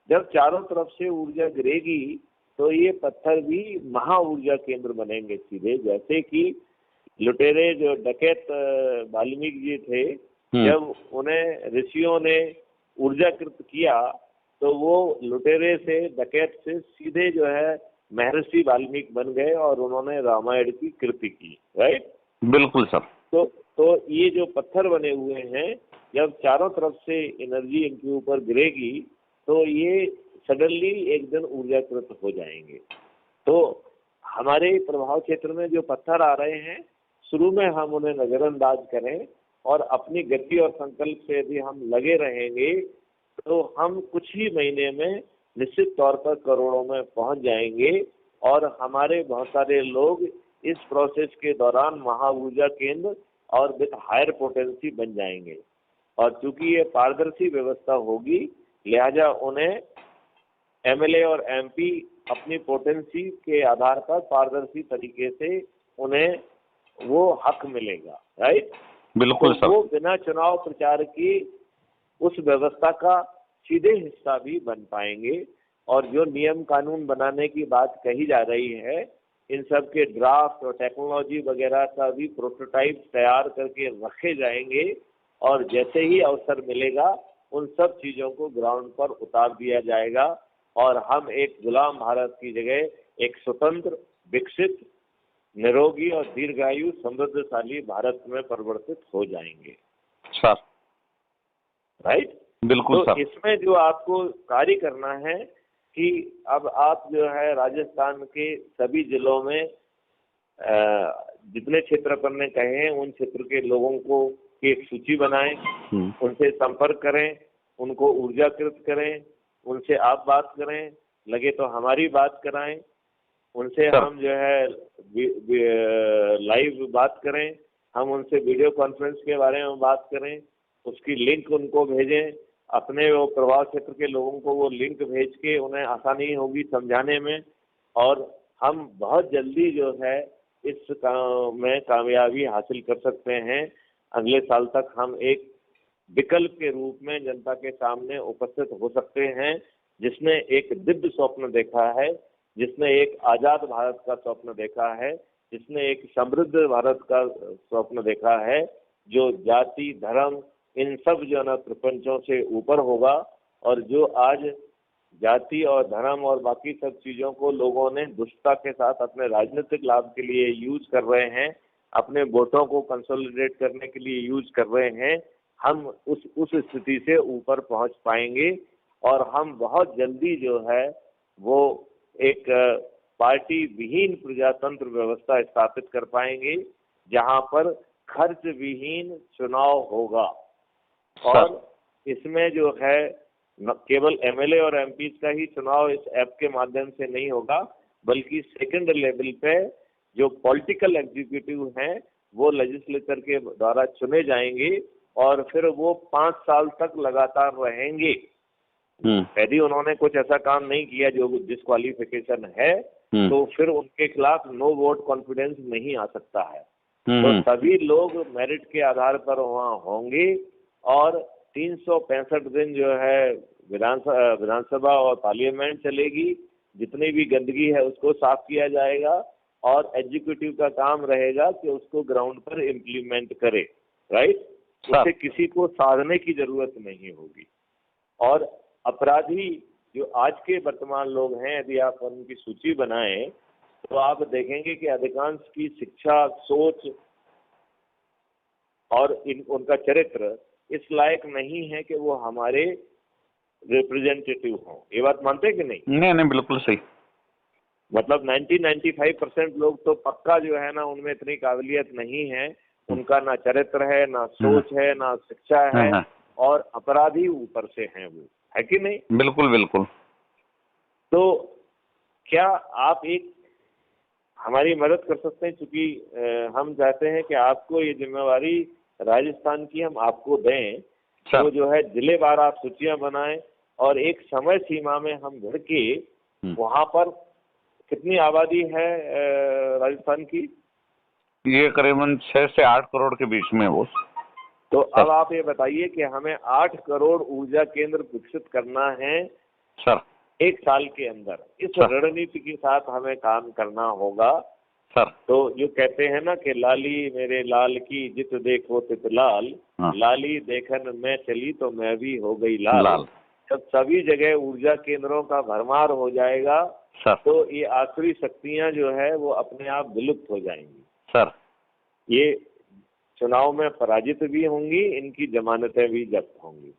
जब चारों तरफ से ऊर्जा गिरेगी तो ये पत्थर भी महा ऊर्जा केंद्र बनेंगे सीधे। जैसे कि लुटेरे जो डकैत वाल्मीकि जी थे, जब उन्हें ऋषियों ने ऊर्जाकृत किया तो वो लुटेरे से डकैत से सीधे जो है महर्षि वाल्मीकि बन गए और उन्होंने रामायण की कृति की, राइट। बिल्कुल सर। तो ये जो पत्थर बने हुए हैं, जब चारों तरफ से एनर्जी इनके ऊपर गिरेगी तो ये सडनली एक दिन ऊर्जाकृत हो जाएंगे। तो हमारे प्रभाव क्षेत्र में जो पत्थर आ रहे हैं, शुरू में हम उन्हें नजरअंदाज करें और अपनी गति और संकल्प से यदि हम लगे रहेंगे तो हम कुछ ही महीने में निश्चित तौर पर करोड़ों में पहुंच जाएंगे। और हमारे बहुत सारे लोग इस प्रोसेस के दौरान महा ऊर्जा केंद्र और विद हायर पोटेंसी बन जाएंगे। और चूंकि ये पारदर्शी व्यवस्था होगी, लिहाजा उन्हें एमएलए और एमपी अपनी पोटेंसी के आधार पर पारदर्शी तरीके से उन्हें वो हक मिलेगा, राइट। बिल्कुल तो वो बिना चुनाव प्रचार की उस व्यवस्था का सीधे हिस्सा भी बन पाएंगे। और जो नियम कानून बनाने की बात कही जा रही है, इन सब के ड्राफ्ट और टेक्नोलॉजी वगैरह का भी प्रोटोटाइप तैयार करके रखे जाएंगे। और जैसे ही अवसर मिलेगा उन सब चीजों को ग्राउंड पर उतार दिया जाएगा और हम एक गुलाम भारत की जगह एक स्वतंत्र, विकसित, निरोगी और दीर्घायु समृद्धशाली भारत में परिवर्तित हो जाएंगे सर, राइट। बिल्कुल तो सर। इसमें जो आपको कार्य करना है कि अब आप जो है राजस्थान के सभी जिलों में जितने क्षेत्र अपन ने कहे हैं उन क्षेत्र के लोगों को की एक सूची बनाएं, उनसे संपर्क करें, उनको ऊर्जाकृत करें, उनसे आप बात करें, लगे तो हमारी बात कराएं, उनसे हम जो है लाइव बात करें, हम उनसे वीडियो कॉन्फ्रेंस के बारे में बात करें, उसकी लिंक उनको भेजें। अपने वो प्रभाव क्षेत्र के लोगों को वो लिंक भेज के उन्हें आसानी होगी समझाने में। और हम बहुत जल्दी जो है इस काम में कामयाबी हासिल कर सकते हैं। अगले साल तक हम एक विकल्प के रूप में जनता के सामने उपस्थित हो सकते हैं, जिसने एक दिव्य स्वप्न देखा है, जिसने एक आजाद भारत का स्वप्न देखा है, जिसने एक समृद्ध भारत का स्वप्न देखा है, जो जाति धर्म इन सब जो है प्रपंचों से ऊपर होगा। और जो आज जाति और धर्म और बाकी सब चीजों को लोगों ने दुष्टता के साथ अपने राजनीतिक लाभ के लिए यूज कर रहे हैं, अपने वोटों को कंसोलिडेट करने के लिए यूज कर रहे हैं, हम उस स्थिति से ऊपर पहुंच पाएंगे और हम बहुत जल्दी जो है वो एक पार्टी विहीन प्रजातंत्र व्यवस्था स्थापित कर पाएंगे, जहां पर खर्च विहीन चुनाव होगा। और इसमें जो है न केवल एमएलए और एमपी का ही चुनाव इस ऐप के माध्यम से नहीं होगा, बल्कि सेकंड लेवल पे जो पॉलिटिकल एग्जीक्यूटिव हैं वो लेजिस्लेचर के द्वारा चुने जाएंगे और फिर वो 5 साल तक लगातार रहेंगे। यदि उन्होंने कुछ ऐसा काम नहीं किया जो डिस्क्वालिफिकेशन है तो फिर उनके खिलाफ नो वोट कॉन्फिडेंस नहीं आ सकता है। तो सभी लोग मेरिट के आधार पर वहाँ होंगे और 365 दिन जो है विधानसभा और पार्लियामेंट चलेगी। जितनी भी गंदगी है उसको साफ किया जाएगा और एग्जीक्यूटिव का काम रहेगा कि उसको ग्राउंड पर इम्प्लीमेंट करे, राइट। उससे किसी को साधने की जरूरत नहीं होगी। और अपराधी जो आज के वर्तमान लोग हैं, यदि आप उनकी सूची बनाएं तो आप देखेंगे कि अधिकांश की शिक्षा, सोच और उनका चरित्र इस लायक नहीं है कि वो हमारे रिप्रेजेंटेटिव हों। ये बात मानते हैं कि नहीं? नहीं, बिल्कुल सही। मतलब 90-95% लोग तो पक्का जो है ना, उनमें इतनी काबिलियत नहीं है, उनका ना चरित्र है, ना सोच है, ना शिक्षा है, और अपराधी ऊपर से हैं, वो है कि नहीं? बिल्कुल बिल्कुल। तो क्या आप एक हमारी मदद कर सकते हैं, क्योंकि हम चाहते हैं कि आपको ये जिम्मेवारी राजस्थान की हम आपको दें, तो जो है जिलेवार आप सूचियां बनाएं और एक समय सीमा में हम भर के वहां पर कितनी आबादी है राजस्थान की? ये करीबन 6 से 8 करोड़ के बीच में वो। तो अब आप ये बताइए कि हमें 8 करोड़ ऊर्जा केंद्र विकसित करना है सर 1 साल के अंदर। इस रणनीति के साथ हमें काम करना होगा सर। तो जो कहते हैं ना कि लाली मेरे लाल की जित देखो तित लाल, लाली देखन में चली तो मैं भी हो गई लाल। जब सभी जगह ऊर्जा केंद्रों का भरमार हो जाएगा तो ये आखिरी शक्तियां जो है वो अपने आप विलुप्त हो जाएंगी सर। ये चुनाव में पराजित भी होंगी, इनकी जमानतें भी जब्त होंगी।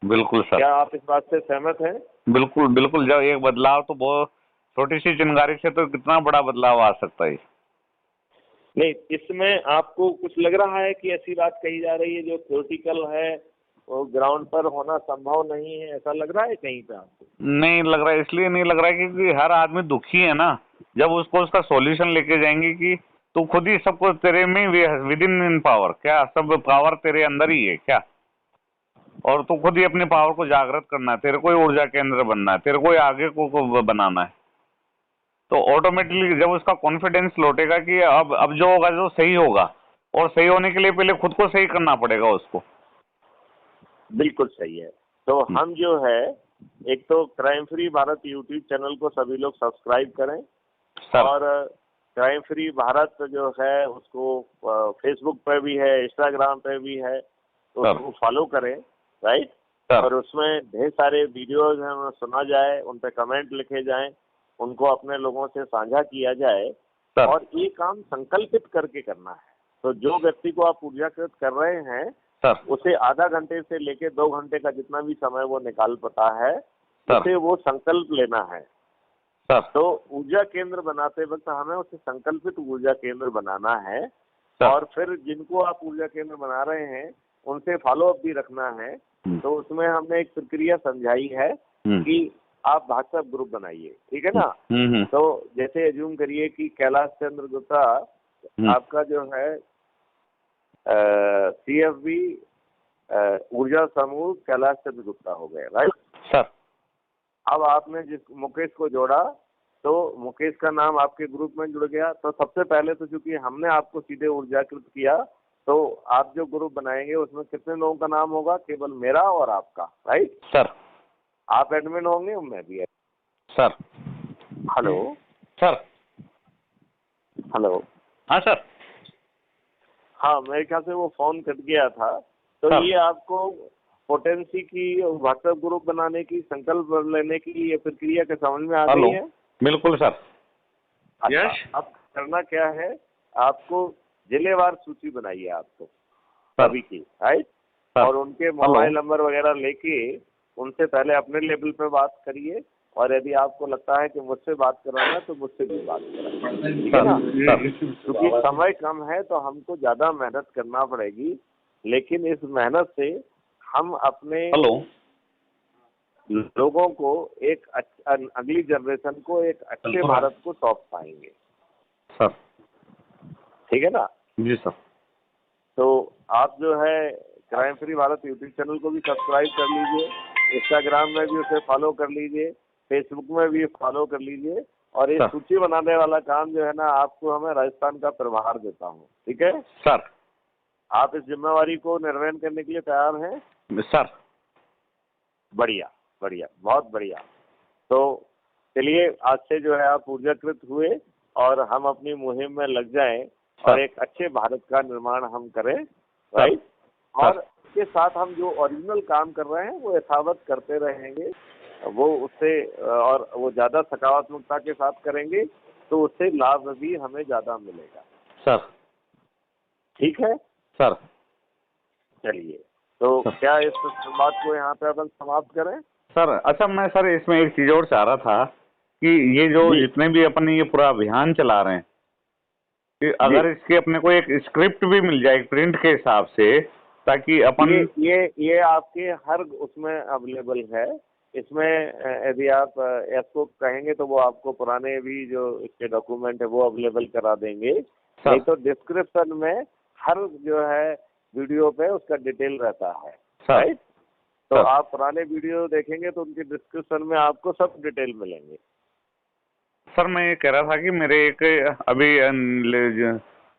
बिल्कुल सर। क्या आप इस बात से सहमत हैं? बिल्कुल बिल्कुल। जब एक बदलाव तो बहुत छोटी सी चिंगारी से तो कितना बड़ा बदलाव आ सकता है। नहीं, इसमें आपको कुछ लग रहा है कि ऐसी बात कही जा रही है जो थ्योरेटिकल है वो ग्राउंड पर होना संभव नहीं है, ऐसा लग रहा है कहीं पे आपको? नहीं लग रहा है, इसलिए नहीं लग रहा है क्योंकि हर आदमी दुखी है ना। जब उसको उसका सॉल्यूशन लेके जाएंगे कि तू खुद ही सब कुछ तेरे में विद इन पावर, क्या सब पावर तेरे अंदर ही है क्या, और तू खुद ही अपने पावर को जागृत करना है, तेरे को ही ऊर्जा केंद्र बनना है, तेरे को ही आगे को बनाना है। तो ऑटोमेटिकली जब उसका कॉन्फिडेंस लौटेगा कि अब जो होगा जो सही होगा, और सही होने के लिए पहले खुद को सही करना पड़ेगा उसको। बिल्कुल सही है। तो हम जो है एक तो crime free Bharat YouTube channel को सभी लोग सब्सक्राइब करें और क्राइम फ्री भारत जो है उसको फेसबुक पे भी है, इंस्टाग्राम पे भी है, तो उसको फॉलो करें, राइट। और उसमें ढेर सारे वीडियोज हैं, सुना जाए, उन पे कमेंट लिखे जाएं, उनको अपने लोगों से साझा किया जाए और ये काम संकल्पित करके करना है। तो जो व्यक्ति को आप ऊर्जाकृत कर रहे हैं उसे आधा घंटे से लेके 2 घंटे का जितना भी समय वो निकाल पाता है उसे वो संकल्प लेना है। तो ऊर्जा केंद्र बनाते वक्त हमें उसे संकल्पित ऊर्जा केंद्र बनाना है और फिर जिनको आप ऊर्जा केंद्र बना रहे हैं उनसे फॉलो अप भी रखना है। तो उसमें हमने एक प्रक्रिया समझाई है कि आप व्हाट्सएप ग्रुप बनाइए, ठीक है ना। तो जैसे एज्यूम करिए कि कैलाश चंद्र गुप्ता आपका जो है CFB ऊर्जा समूह कैलाश चंद्र गुप्ता हो गए, राइट सर। अब आपने जिस मुकेश को जोड़ा तो मुकेश का नाम आपके ग्रुप में जुड़ गया। तो सबसे पहले तो चूंकि हमने आपको सीधे ऊर्जाकृत किया तो आप जो ग्रुप बनाएंगे उसमें कितने लोगों का नाम होगा? केवल मेरा और आपका, राइट सर। आप एडमिन होंगे, मैं भी सर। Hello sir. हेलो। हाँ सर। हाँ, मेरे ख्याल से वो फोन कट गया था। तो ये आपको पोटेंसी की व्हाट्सएप ग्रुप बनाने की, संकल्प लेने की ये प्रक्रिया के समझ में आ गई है? बिल्कुल सर। यस। अब करना क्या है, आपको जिलेवार सूची बनाइए आपको सभी की, राइट। और उनके मोबाइल नंबर वगैरह लेके उनसे पहले अपने लेवल पे बात करिए, और यदि आपको लगता है कि मुझसे बात कराना है तो मुझसे भी बात कराइए, ठीक है ना। क्योंकि समय कम है तो हमको ज्यादा मेहनत करना पड़ेगी, लेकिन इस मेहनत से हम अपने लोगों को एक अगली जनरेशन को एक अच्छे भारत को सौंप पाएंगे सर। ठीक है ना जी सर। तो आप जो है crime free Bharat YouTube channel को भी सब्सक्राइब कर लीजिए, इंस्टाग्राम में भी उसे फॉलो कर लीजिए, फेसबुक में भी फॉलो कर लीजिए, और ये सूची बनाने वाला काम जो है ना आपको हमें राजस्थान का प्रभार देता हूँ, ठीक है सर। आप इस जिम्मेवारी को निर्वहन करने के लिए तैयार हैं सर? बढ़िया बढ़िया, बहुत बढ़िया। तो चलिए आज से जो है आप ऊर्जाकृत हुए और हम अपनी मुहिम में लग जाएं और एक अच्छे भारत का निर्माण हम करें, राइट। और इसके साथ हम जो ओरिजिनल काम कर रहे हैं वो यथावत करते रहेंगे, वो उससे और वो ज्यादा सकारात्मकता के साथ करेंगे तो उससे लाभ भी हमें ज्यादा मिलेगा सर। ठीक है सर। चलिए तो क्या इस बात को यहाँ पे अपन समाप्त करें सर? अच्छा, मैं सर इसमें एक चीज और चाह रहा था कि ये जो जितने भी अपन ये पूरा अभियान चला रहे हैं कि अगर इसके अपने को एक स्क्रिप्ट भी मिल जाए प्रिंट के हिसाब से, ताकि अपन ये आपके हर उसमें अवेलेबल है। इसमें यदि आप इसको कहेंगे तो वो आपको पुराने भी जो इसके डॉक्यूमेंट है वो अवेलेबल करा देंगे, नहीं तो डिस्क्रिप्शन में हर जो है वीडियो पे उसका डिटेल रहता है, राइट। तो आप पुराने वीडियो देखेंगे तो उनके डिस्क्रिप्शन में आपको सब डिटेल मिलेंगे। सर मैं ये कह रहा था कि मेरे एक अभी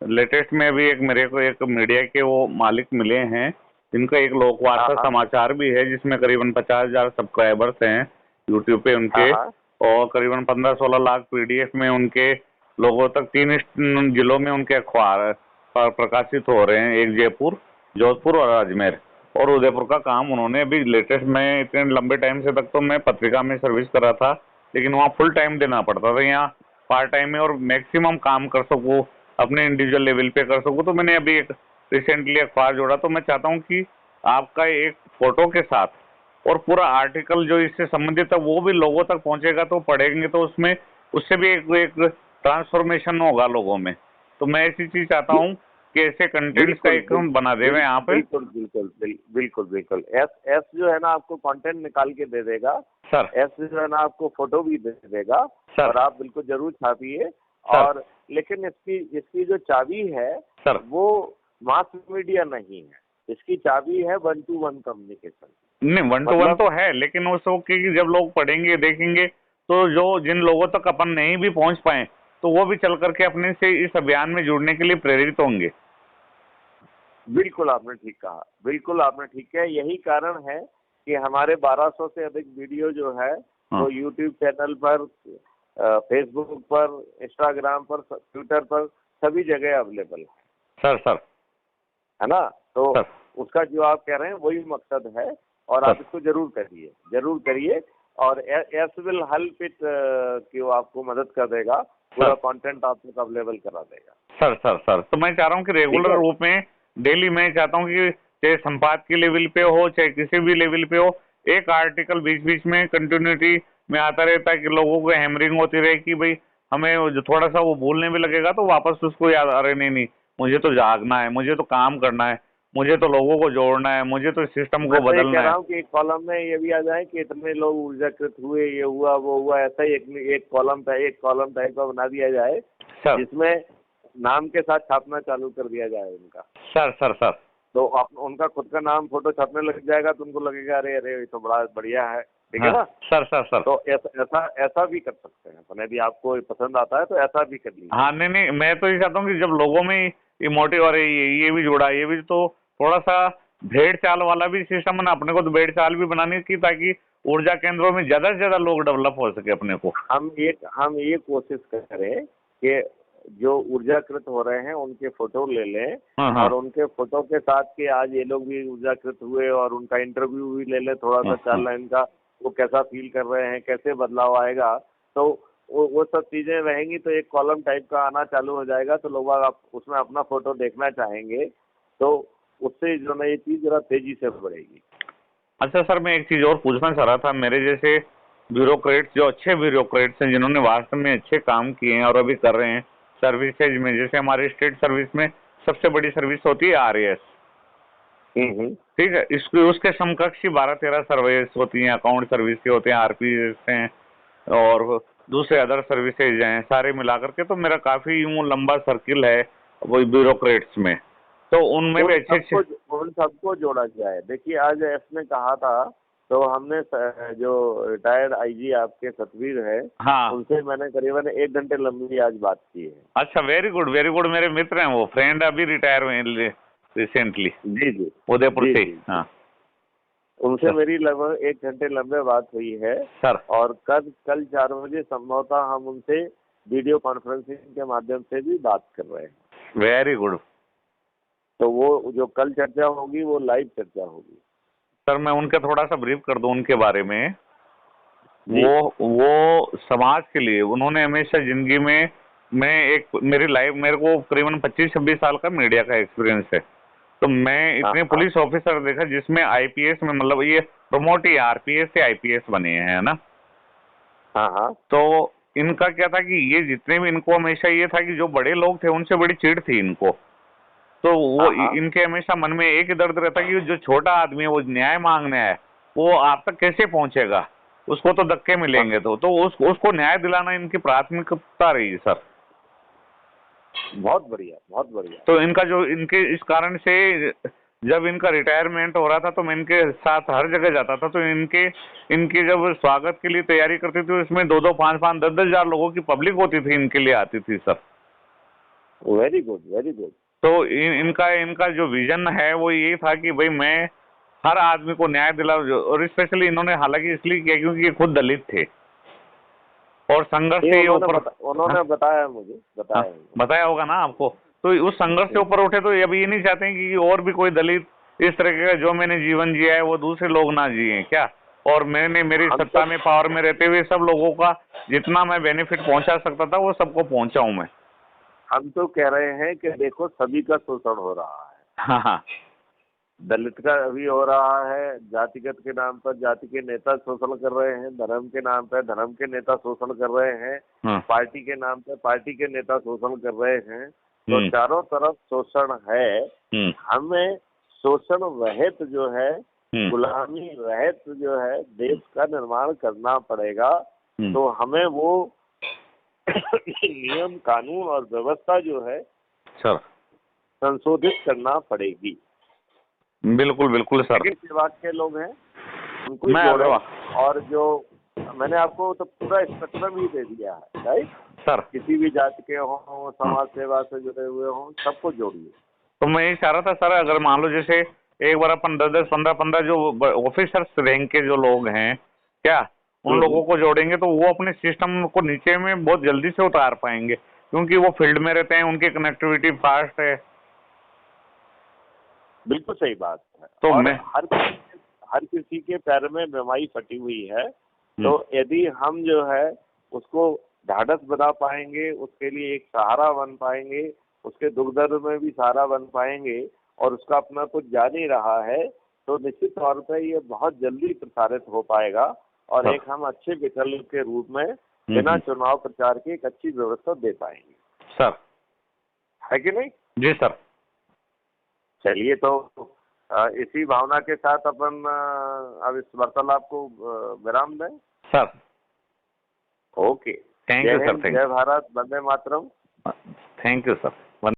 लेटेस्ट में अभी एक मेरे को एक मीडिया के वो मालिक मिले हैं जिनका एक लोकवार्ता समाचार भी है जिसमें करीबन 50,000 सब्सक्राइबर्स हैं यूट्यूब पे उनके, और करीबन 15-16 लाख PDF में उनके लोगों तक 3 जिलों में उनके अखबार प्रकाशित हो रहे हैं, एक जयपुर, जोधपुर और अजमेर और उदयपुर का काम उन्होंने अभी लेटेस्ट में। इतने लंबे टाइम से तक तो मैं पत्रिका में सर्विस कर रहा था, लेकिन वहाँ फुल टाइम देना पड़ता था, यहाँ पार्ट टाइम में और मैक्सिमम काम कर सकूँ अपने इंडिविजुअल लेवल पे कर सकूँ। तो मैंने अभी एक रिसेंटली अखबार जोड़ा, तो मैं चाहता हूँ कि आपका एक फोटो के साथ और पूरा आर्टिकल जो इससे संबंधित है वो भी लोगों तक पहुँचेगा, तो पढ़ेंगे तो उसमें उससे भी एक ट्रांसफॉर्मेशन होगा लोगों में। तो मैं ऐसी चीज चाहता हूँ कि ऐसे कंटेंट्स का एक हम बना देवे यहाँ पे। बिल्कुल बिल्कुल बिल्कुल बिल्कुल। एस जो है ना आपको कंटेंट निकाल के दे देगा सर। एस जो है ना आपको फोटो भी दे देगा सर। और आप बिल्कुल जरूर छापिए। और लेकिन इसकी जो चाबी है सर वो मास मीडिया नहीं है, इसकी चाबी है 1-to-1 कम्युनिकेशन। नहीं 1-to-1 तो है, लेकिन उसको कि जब लोग पढ़ेंगे देखेंगे तो जो जिन लोगों तक अपन नहीं भी पहुंच पाए तो वो भी चल करके अपने से इस अभियान में जुड़ने के लिए प्रेरित होंगे। बिल्कुल आपने ठीक कहा, बिल्कुल आपने ठीक किया। यही कारण है कि हमारे 1200 से अधिक वीडियो जो है वो यूट्यूब चैनल पर, फेसबुक पर, इंस्टाग्राम पर, ट्विटर पर सभी जगह अवेलेबल है। सर है ना। तो उसका जो आप कह रहे हैं वही मकसद है और आप इसको जरूर करिए और एस विल हेल्प इट कि वो आपको मदद कर देगा, पूरा कंटेंट आपको अवेलेबल करा देगा। सर तो मैं चाह रहा हूँ कि रेगुलर रूप में डेली मैं चाहता हूँ कि चाहे संपादकीय लेवल पे हो चाहे किसी भी लेवल पे हो, एक आर्टिकल बीच बीच में कंटिन्यूटी में आता रहता है कि लोगों को हैमरिंग होती रहे कि भाई हमें जो थोड़ा सा वो भूलने भी लगेगा तो वापस उसको याद, अरे नहीं मुझे तो जागना है, मुझे तो काम करना है, मुझे तो लोगों को जोड़ना है, मुझे तो सिस्टम को बदलना है। कह रहा हूँ कि एक कॉलम में ये भी आ जाए कि इतने लोग ऊर्जाकृत हुए, ये हुआ वो हुआ, ऐसा ही एक कॉलम टाइप का बना दिया जाए जिसमें नाम के साथ छापना चालू कर दिया जाए उनका। सर तो उनका खुद का नाम फोटो छपने लग जाएगा तो उनको लगेगा अरे ये तो बड़ा बढ़िया है, ठीक है ना। सर तो ऐसा भी कर सकते हैं, यदि आपको पसंद आता है तो ऐसा भी कर लीजिए। हाँ नहीं मैं तो ये चाहता हूँ कि जब लोगों में ये मोटिव और ये भी जुड़ा, ये भी तो थोड़ा सा भेड़ चाल वाला भी सिस्टम बना, अपने को तो भेड़ चाल भी बनानी की ताकि ऊर्जा केंद्रों में ज्यादा से ज्यादा लोग डेवलप हो सके अपने को। हम ये कोशिश करें कि जो ऊर्जाकृत हो रहे हैं उनके फोटो ले लें और उनके फोटो के साथ कि आज ये लोग भी ऊर्जाकृत हुए और उनका इंटरव्यू भी ले लें, थोड़ा सा 4 लाइन का, वो कैसा फील कर रहे हैं, कैसे बदलाव आएगा। तो वो सब चीजें रहेंगी तो एक कॉलम टाइप का आना चालू हो जाएगा तो लोग आप उसमें अपना फोटो देखना चाहेंगे तो उससे जो है ये चीज जरा तेजी से बढ़ेगी। अच्छा सर, मैं एक चीज और पूछना चाह रहा था। मेरे जैसे ब्यूरोक्रेट्स, जो अच्छे ब्यूरोक्रेट्स हैं जिन्होंने वास्तव में अच्छे काम किए हैं और अभी कर रहे हैं सर्विसेज में, जैसे हमारे स्टेट सर्विस में सबसे बड़ी सर्विस होती है RAS, ठीक है, इसके उसके समकक्ष 12-13 सर्विस होती हैं, अकाउंट सर्विस के होते हैं, RPS हैं और दूसरे अदर सर्विसेज हैं, सारे मिलाकर के। तो मेरा काफी यूं लंबा सर्किल है वो ब्यूरोक्रेट्स में, तो उनमें भी अच्छे उन सबको जोड़ा जाए। देखिए आज इसने कहा था, तो हमने जो रिटायर्ड IG आपके सतवीर है, हाँ, उनसे मैंने करीबन 1 घंटे लंबी आज बात की है। अच्छा, वेरी गुड वेरी गुड। मेरे मित्र हैं वो, फ्रेंड, अभी रिटायर हुए रिसेंटली जी जी उदयपुर जी से। जी। हाँ, उनसे मेरी लगभग 1 घंटे लंबे बात हुई है सर। और कल 4 बजे संभवतः हम उनसे वीडियो कॉन्फ्रेंसिंग के माध्यम से भी बात कर रहे हैं। Very good. तो वो जो कल चर्चा होगी वो लाइव चर्चा होगी। सर मैं उनके थोड़ा सा ब्रीफ कर दूं उनके बारे में। वो समाज के लिए उन्होंने हमेशा जिंदगी में, मेरे को करीबन 25-26 साल का मीडिया का एक्सपीरियंस है। तो मैं इतने पुलिस ऑफिसर देखा जिसमें IPS में, मतलब ये प्रमोट ही RPS से IPS बने हैं, है ना। हाँ। तो इनका क्या था कि ये जितने भी, इनको हमेशा ये था कि जो बड़े लोग थे उनसे बड़ी चिढ़ थी इनको। तो वो इनके हमेशा मन में एक ही दर्द रहता कि जो छोटा आदमी है वो न्याय मांगने आए, वो आप तक कैसे पहुंचेगा, उसको तो धक्के मिलेंगे। तो उसको न्याय दिलाना इनकी प्राथमिकता रही सर। बहुत बढ़िया, बहुत बढ़िया। तो इनका जो, इनके इस कारण से जब इनका रिटायरमेंट हो रहा था तो मैं इनके साथ हर जगह जाता था। तो इनके जब स्वागत के लिए तैयारी करते थे, इसमें 2-2, 5-5, 10-10 हजार लोगों की पब्लिक होती थी, इनके लिए आती थी sir. Very good, very good. तो इनका जो विजन है वो ये था कि भाई मैं हर आदमी को न्याय दिलाऊं। और स्पेशली इन्होंने हालांकि इसलिए किया क्योंकि ये खुद दलित थे और संघर्ष से उन्होंने बताया मुझे, बताया होगा ना आपको। तो उस संघर्ष से ऊपर उठे। तो अब ये नहीं चाहते हैं कि और भी कोई दलित इस तरह का जो मैंने जीवन जिया है वो दूसरे लोग ना जिए क्या। और मैंने मेरी सत्ता में, पावर में रहते हुए सब लोगों का जितना मैं बेनिफिट पहुंचा सकता था वो सबको पहुंचाऊं मैं। हम तो कह रहे हैं कि देखो सभी का शोषण हो रहा है। हाँ। दलित का भी हो रहा है, जातिगत के नाम पर जाति के नेता शोषण कर रहे हैं, धर्म के नाम पर धर्म के नेता शोषण कर रहे हैं, पार्टी के नाम पर पार्टी के नेता शोषण कर रहे हैं। तो चारों तरफ शोषण है। हमें शोषण रहित जो है, गुलामी रहित जो है देश का निर्माण करना पड़ेगा। तो हमें वो नियम, कानून और व्यवस्था जो है सर संशोधित करना पड़ेगी। बिल्कुल बिल्कुल सर। विभाग के लोग हैं उनको जोड़े, और जो मैंने आपको तो पूरा स्पेक्ट्रम ही दे दिया है, राइट सर। किसी भी जाति के हों, समाज सेवा से जुड़े हुए हों, सबको जोड़िए। तो मैं ये चाह रहा था सर, अगर मान लो जैसे एक बार अपन 10-10, 15-15 जो ऑफिसर्स रैंक के जो लोग हैं क्या, उन लोगों को जोड़ेंगे तो वो अपने सिस्टम को नीचे में बहुत जल्दी से उतार पाएंगे, क्योंकि वो फील्ड में रहते हैं, उनकी कनेक्टिविटी फास्ट है। बिल्कुल सही बात है। तो और मैं हर किसी के पैर में बीमारी फटी हुई है। तो यदि हम जो है उसको ढाढ़स बना पाएंगे, उसके लिए एक सहारा बन पाएंगे, उसके दुख दर्द में भी सहारा बन पाएंगे और उसका अपना कुछ जान ही रहा है, तो निश्चित तौर पर ये बहुत जल्दी प्रसारित हो पाएगा और एक हम अच्छे विकल्प के रूप में बिना चुनाव प्रचार की एक अच्छी व्यवस्था दे पाएंगे सर, है कि नहीं? जी सर। चलिए, तो इसी भावना के साथ अपन अब इस वार्तालाप को विराम दें sir. Okay, thank you sir. जय भारत, वंदे मातरम। Thank you sir.